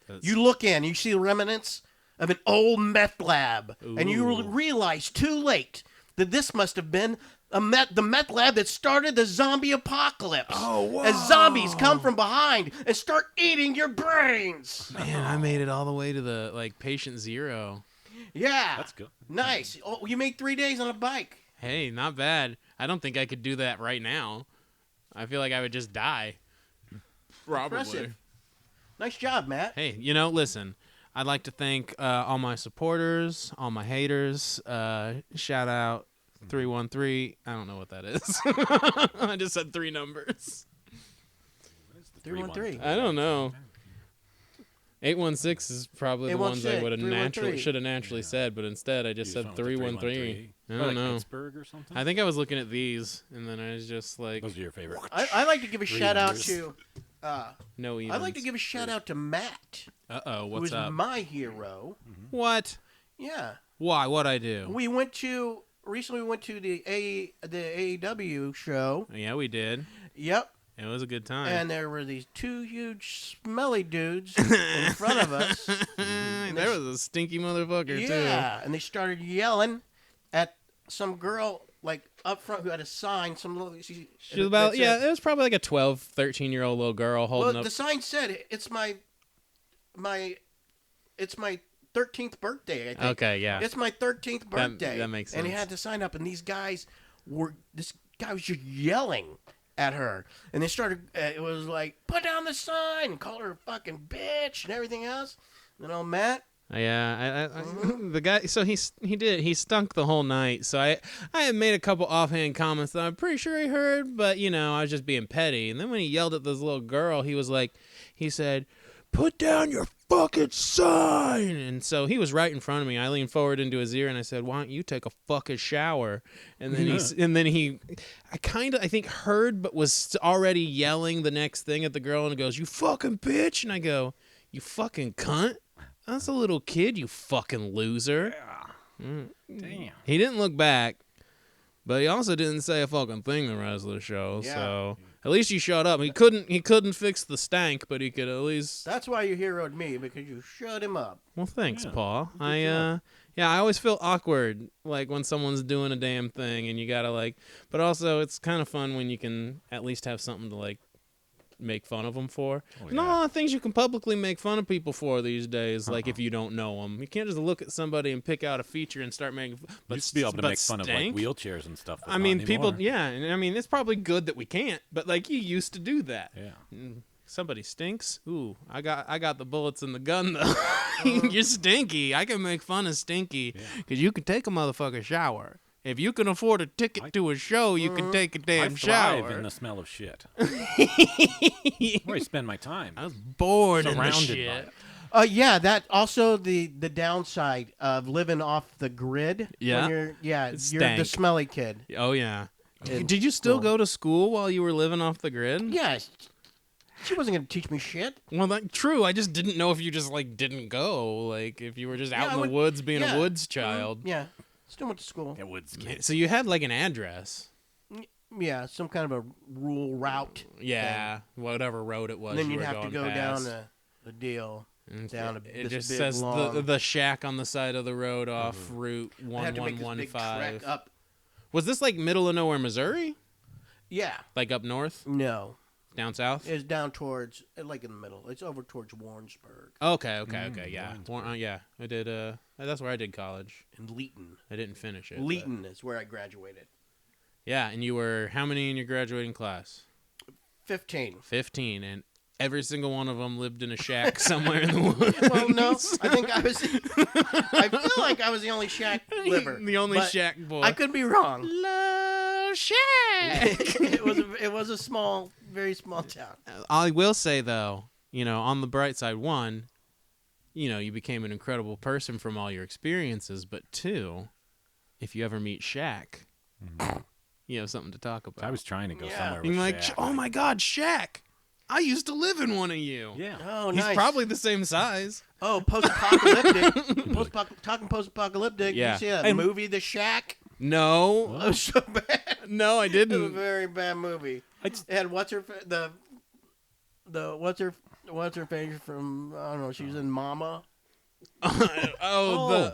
That's- You look in. You see remnants of an old meth lab, and you Ooh. realize too late that this must have been the meth lab that started the zombie apocalypse. Oh, whoa. As zombies come from behind and start eating your brains. Man, I made it all the way to the patient zero. Yeah. That's good. Nice. Oh, you made 3 days on a bike. Hey, not bad. I don't think I could do that right now. I feel like I would just die. Probably. Impressive. Nice job, Matt. Hey, listen. I'd like to thank all my supporters, all my haters. Shout out 313. I don't know what that is. I just said 3 numbers. 313. I don't know. 816 is probably the ones I would have 313. should have naturally said, but instead I just said 313. I don't know. Pittsburgh or something? I think I was looking at these, and then I was just like, Those are your favorite. I like to give a shout out numbers. to. no evens. I'd like to give a shout out to Matt, Uh-oh, who what's is up? my hero. What? Yeah, Why? What'd I do? we recently went to the AEW show. Yeah, we did. Yep. It was a good time. And there were these 2 huge smelly dudes in front of us. There was a stinky motherfucker, too. Yeah, and they started yelling at some girl like up front who had a sign. Some little She was about, it was probably like a 12, 13-year-old little girl holding well, up. the sign said it's my 13th birthday. I think. Okay, yeah. It's my 13th birthday. That makes And he sense. had to sign up, and this guy was just yelling at her, and they started. It was like, put down the sign, and call her a fucking bitch, and everything else. And old Matt. Yeah, the guy. So he stunk the whole night. So I had made a couple offhand comments that I'm pretty sure he heard, but I was just being petty. And then when he yelled at this little girl, he said, "Put down your fucking sign!" And so he was right in front of me. I leaned forward into his ear and I said, "Why don't you take a fucking shower?" And then I think heard, but was already yelling the next thing at the girl, and he goes, "You fucking bitch!" And I go, "You fucking cunt! That's a little kid, you fucking loser." Damn. He didn't look back, but he also didn't say a fucking thing the rest of the show. Yeah. So at least he shut up. He couldn't fix the stank, but he could at least. That's why you heroed me, because you shut him up. Well, thanks, Yeah. Paul. job. I always feel awkward like when someone's doing a damn thing and you gotta but also it's kind of fun when you can at least have something to make fun of them for. Oh, Not a yeah. lot of things you can publicly make fun of people for these days. Like if you don't know them, you can't just look at somebody and pick out a feature and start making. But Used to be able to but make fun of like stank? wheelchairs and stuff. But I mean, not people. anymore. Yeah, and I mean, it's probably good that we can't. But you used to do that. Yeah. Somebody stinks. Ooh, I got the bullets in the gun though. You're stinky. I can make fun of stinky because you can take a motherfucking shower. If you can afford a ticket to a show, you can take a I damn thrive shower. in the smell of shit. Where I spend my time. I was bored in the Surrounded shit. by it. Yeah, that also the downside of living off the grid. Yeah? When you're the stank. smelly kid. Oh yeah. In Did you still school. go to school while you were living off the grid? Yeah, she wasn't gonna teach me shit. Well, true. I just didn't know if you just didn't go, if you were just out Yeah, I in the would- woods being yeah. a woods child. Yeah, still went to school. It would skip. So you had an address. Yeah, some kind of a rural route. Yeah, whatever road it was. And then you you'd were have to going go down past. the deal. And down it this just big, says long- the shack on the side of the road off Route I had to make this big 1115. trek up. Was this middle of nowhere, Missouri? Yeah, Up north, no, down south? it's down towards in the middle. It's over towards Warrensburg Okay, yeah, Warrensburg. yeah. I did. That's where I did college. and Leeton. I didn't finish it. but- Leeton is where I graduated. Yeah, and you were how many in your graduating class? 15. 15, and every single one of them lived in a shack somewhere in the woods. Well, no, I think I was. I feel like I was the only shack liver. The only but shack boy. I could be wrong. Love shack. it was a small, very small town. I will say though, on the bright side, one, you became an incredible person from all your experiences, but two, if you ever meet Shaq, you have something to talk about. I was trying to go Yeah. somewhere You're with like, Shaq. oh my God, Shaq! I used to live in one of you. Yeah. Oh, He's nice. probably the same size. Oh, post-apocalyptic. Talking post-apocalyptic. Yeah. You see that And- movie, The Shack? No, It was so bad. no, I It was a didn't. very bad movie. It's- It had what's her face from I don't know. She was in Mama. Yeah.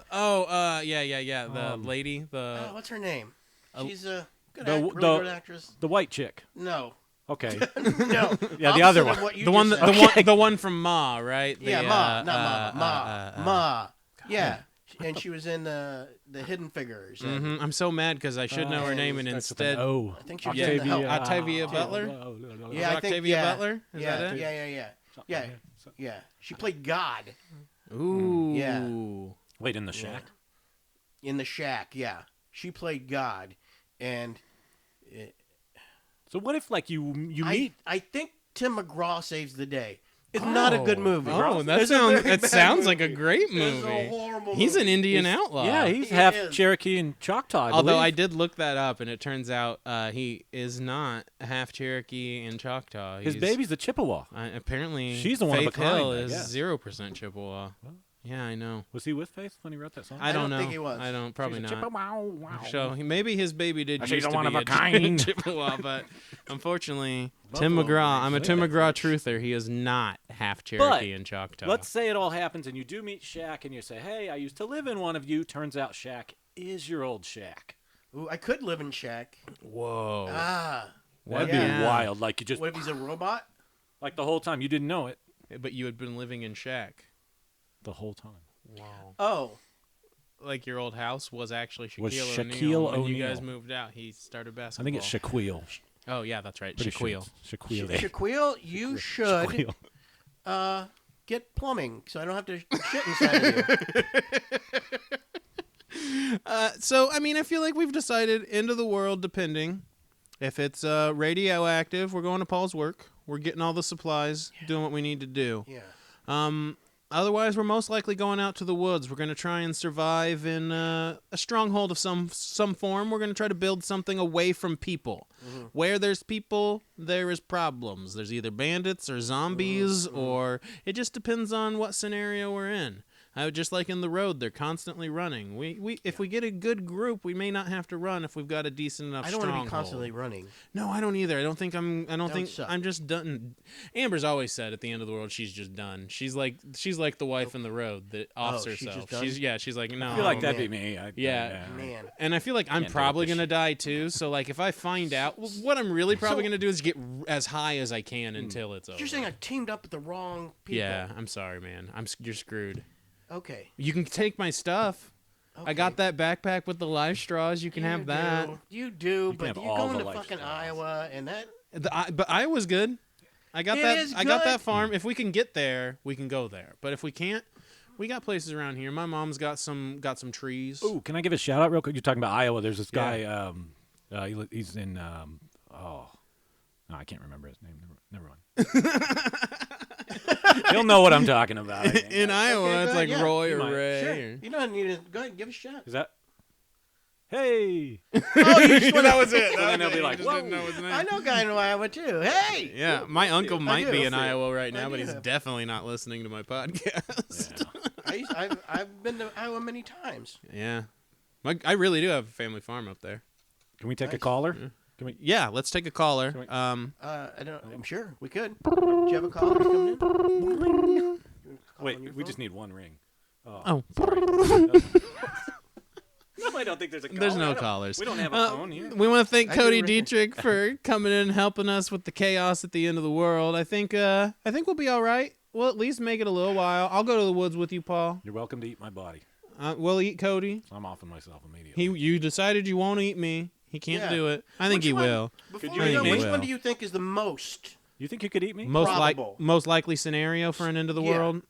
The lady, Oh, what's her name? She's a good, the- really the- good actress. The white chick. No, Okay. no. Yeah, the other Opposite of one. what you the one, just that, said. the one from Ma, right? Yeah, Ma, not Mama. Ma. Yeah. and she was in the Hidden Figures. And Mm-hmm. I'm so mad because I should know her name, and instead, Oh, I think she was in the Help. Octavia Butler. Yeah, I think Octavia Butler. Is yeah, that it? yeah. She played God Ooh. Yeah. Wait, in the shack? in The Shack. Yeah, she played God, and So what if, like, you meet... I think Tim McGraw saves the day. It's not a good movie. Oh, It's a very bad sounds movie. like a great It's a movie. horrible He's movie. an Indian outlaw. Yeah, he's He half is. Cherokee and Choctaw, Although I believe. did look that up, and it turns out he is not half Cherokee and Choctaw. His baby's a Chippewa. Apparently, She's the one of a Faith Hill kind, I is guess. 0% Chippewa. Yeah, I know. Was he with Faith when he wrote that song? I don't know. think he was. I don't. Probably She's a not. Chippewa. Wow. So maybe his baby did She's used a to one be of a kind. Chippewa, but unfortunately, Tim Buffalo McGraw. I'm a Bills. Tim McGraw truther. He is not half Cherokee and Choctaw. Let's say it all happens and you do meet Shaq and you say, hey, I used to live in one of you. Turns out Shaq is your old Shaq. Ooh, I could live in Shack. Whoa. That'd Yeah. be wild. Like, you just... What if he's a robot? Like, the whole time. You didn't know it. But you had been living in Shack. The whole time. Wow. Oh, Like your old house was actually Shaquille, Was O'Neal. Shaquille When you O'Neal. guys moved out, he started I basketball. think it's Shaquille. Oh yeah, that's right. Pretty sure Shaquille. it's Shaquille. Shaquille, you should Shaquille. get plumbing so I don't have to shit inside of you. So I mean, I feel like we've decided end of the world. Depending if it's radioactive, we're going to Paul's work. We're getting all the supplies, doing what we need to do. Yeah. Otherwise, we're most likely going out to the woods. We're going to try and survive in a stronghold of some form. We're going to try to build something away from people. Mm-hmm. Where there's people, there is problems. There's either bandits or zombies, or it just depends on what scenario we're in. Just like in the road, they're constantly running. If we get a good group, we may not have to run if we've got a decent enough I don't stronghold. want to be constantly running. No, I don't either. I don't think suck. I'm just done. Amber's always said at the end of the world she's just done. She's like the wife in the road that offs she's herself. just done? She's like, no. I feel like that'd man. be me. Yeah. Man. And I feel like I'm Can't deal with probably this gonna shit. die too. So like if I find out, what I'm really probably gonna do is get as high as I can until it's over. You're saying I teamed up with the wrong people. Yeah, I'm sorry, man. You're screwed. Okay. You can take my stuff. I got that backpack with the live straws. You can You have that. You do, can but have you're all going the to life fucking straws. Iowa, and that. But Iowa's good. I got It that. is I got good. that farm. If we can get there, we can go there. But if we can't, we got places around here. My mom's got some trees. Ooh, can I give a shout out real quick? You're talking about Iowa. There's this guy. Yeah. He's in. No, I can't remember his name. Never mind. He'll know what I'm talking about. I think. In Iowa, Okay, it's go like ahead, yeah. Roy You or might. Ray. Sure. or- You don't need to go ahead and give a shot. Is that? Hey. Oh, you just that was it. So then they'll be like, just didn't "Whoa." know his name. I know a guy in Iowa too. Hey. Yeah, my uncle might do. be in I Iowa right now, I but do. he's definitely not listening to my podcast. I've been to Iowa many times. Yeah, I really do have a family farm up there. Can we take a Nice. caller? Can we? Yeah, let's take a caller. Can we- I don't. I'm sure we could. Do you have a caller coming in? Wait, we just need one ring. Oh, No, I don't think there's a caller. there's no I don't- callers. We don't have a phone here. We want to thank I Cody do. Detrick for coming in and helping us with the chaos at the end of the world. I think we'll be all right. We'll at least make it a little while. I'll go to the woods with you, Paul. You're welcome to eat my body. We'll eat Cody. I'm offing myself immediately. You decided you won't eat me. He can't Yeah. do it. I think Which he one? will. Before you we eat go, me? which Will. one do you think is the most? You think you could eat me? Probable. Most likely scenario for an end of the Yeah. world.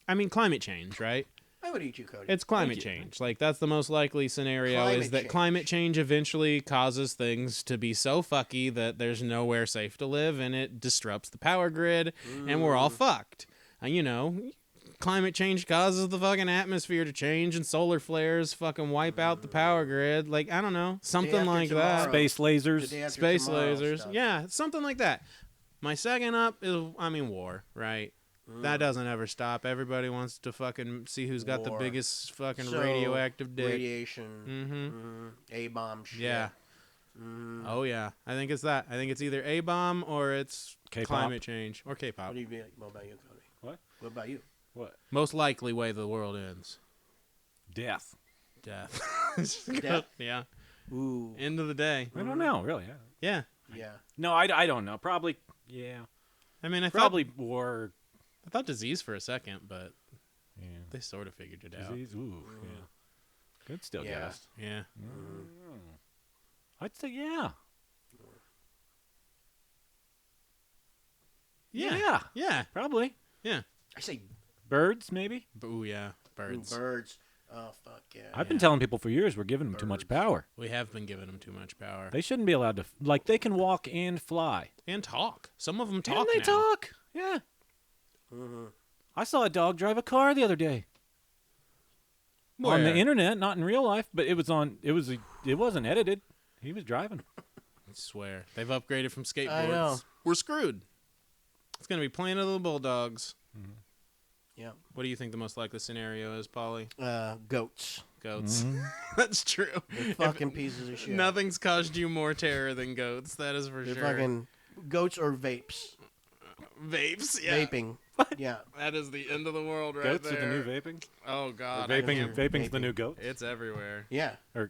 I mean, climate change, right? I would eat you, Cody. It's climate you. change. Like that's the most likely scenario Climate is that change. climate change eventually causes things to be so fucky that there's nowhere safe to live and it disrupts the power grid and we're all fucked. Climate change causes the fucking atmosphere to change and solar flares fucking wipe out the power grid. Like I don't know, something after like that. tomorrow. Space lasers. The day after Space tomorrow lasers. stuff. Yeah, something like that. My second up is war, right? That doesn't ever stop. Everybody wants to fucking see who's got the War. biggest fucking So, radioactive dick. Radiation. A-bomb shit. Yeah. Oh yeah. I think it's that. I think it's either A bomb or it's K-pop. climate change or K-pop. What about you, Cody? What? What about you? What? Most likely way the world ends. Death. Death. Death? Yeah. Ooh. End of the day. I don't know, really. Yeah. Yeah. No, I don't know. Probably, yeah. I mean, I Probably war. thought disease for a second, but Yeah. They sort of figured it out. Disease. Ooh, yeah. Good still Yeah. guessed. Yeah. I'd say yeah. Yeah. Yeah. Probably. Yeah. I say Birds, maybe. Ooh, yeah. Birds. birds. Oh fuck yeah. I've been telling people for years we're giving them too much power. We have been giving them too much power. They shouldn't be allowed to. Like, they can walk and fly. And talk. Some of them talk And they now. talk. Yeah. I saw a dog drive a car the other day. Where? On the internet, not in real life, but it was on. It wasn't edited. He was driving. I swear. They've upgraded from skateboards. I know. We're screwed. It's going to be Planet of the Bulldogs. Yeah. What do you think the most likely scenario is, Polly? Goats. Goats. That's true. They're fucking pieces of shit. Nothing's caused you more terror than goats. That is for They're sure. fucking goats or vapes. Vapes. Yeah. Vaping. Yeah. That is the end of the world right Goats there. are the new vaping. Oh, Or God. I can't- vaping's the Vaping. new goat. It's everywhere. Yeah. Or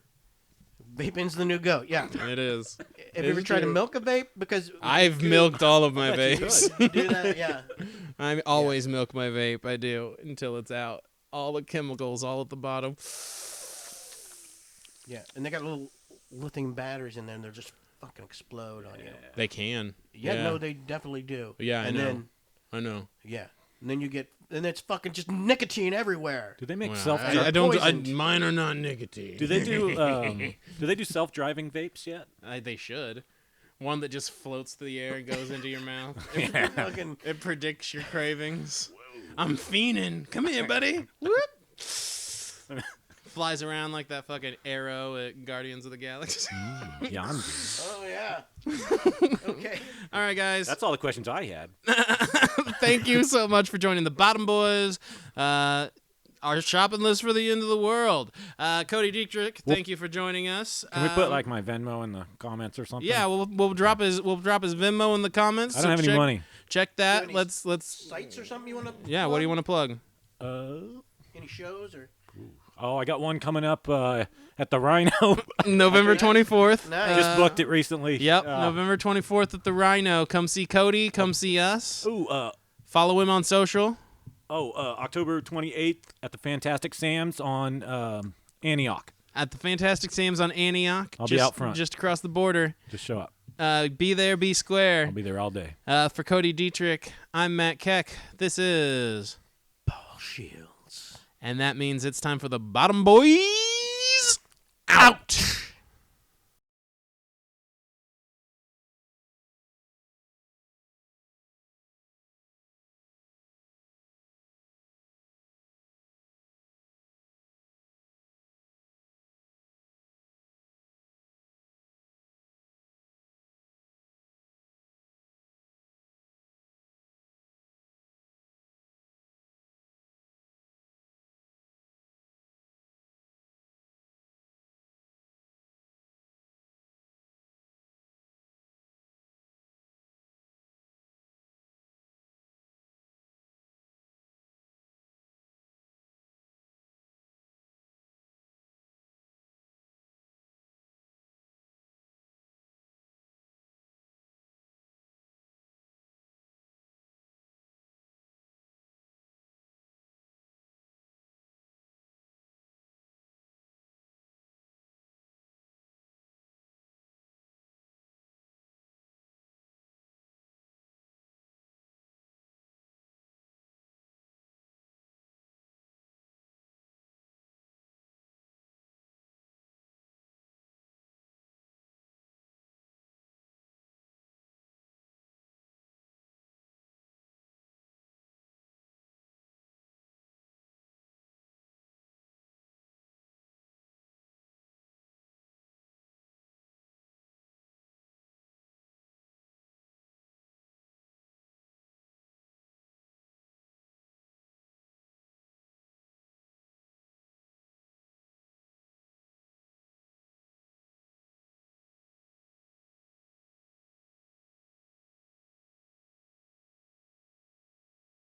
Vaping's the new goat. Yeah. It is. Have you ever tried to milk a vape? Because I've milked all of my I bet you vapes. you do that. Yeah. I always milk my vape. I do until it's out. All the chemicals all at the bottom. Yeah. And they got little lithium batteries in there, and they'll just fucking explode on you. They can. Yeah. No, they definitely do. Yeah, I and know. then I know. yeah, and then you get, and it's fucking just nicotine everywhere. do they make Well, self? I don't. poisoned. Mine are not nicotine. Do they do? Do they do self-driving vapes yet? They should. One that just floats through the air and goes into your mouth. Fucking It predicts your cravings. I'm fiending. Come here, buddy. Whoop. Flies around like that fucking arrow at Guardians of the Galaxy. Yondu. oh yeah. Okay. All right, guys. That's all the questions I had. Thank you so much for joining the Bottom Boys. Our shopping list for the end of the world. Cody Detrick, thank you for joining us. Can we put like my Venmo in the comments or something? Yeah, we'll drop his Venmo in the comments. I don't have any money. Check that. any Let's Sites or something you want to? yeah. What do you want to plug? Any shows or? Oh, I got one coming up at the Rhino. November 24th. Nice. Just booked it recently. Yep, November 24th at the Rhino. Come see Cody. Come see us. Ooh, Follow him on social. October 28th at the Fantastic Sam's on Antioch. At the Fantastic Sam's on Antioch. I'll be out front. Just across the border. Just show up. Be there, be square. I'll be there all day. For Cody Detrick, I'm Matt Keck. This is Paul Shields. And that means it's time for the Bottom Boys out.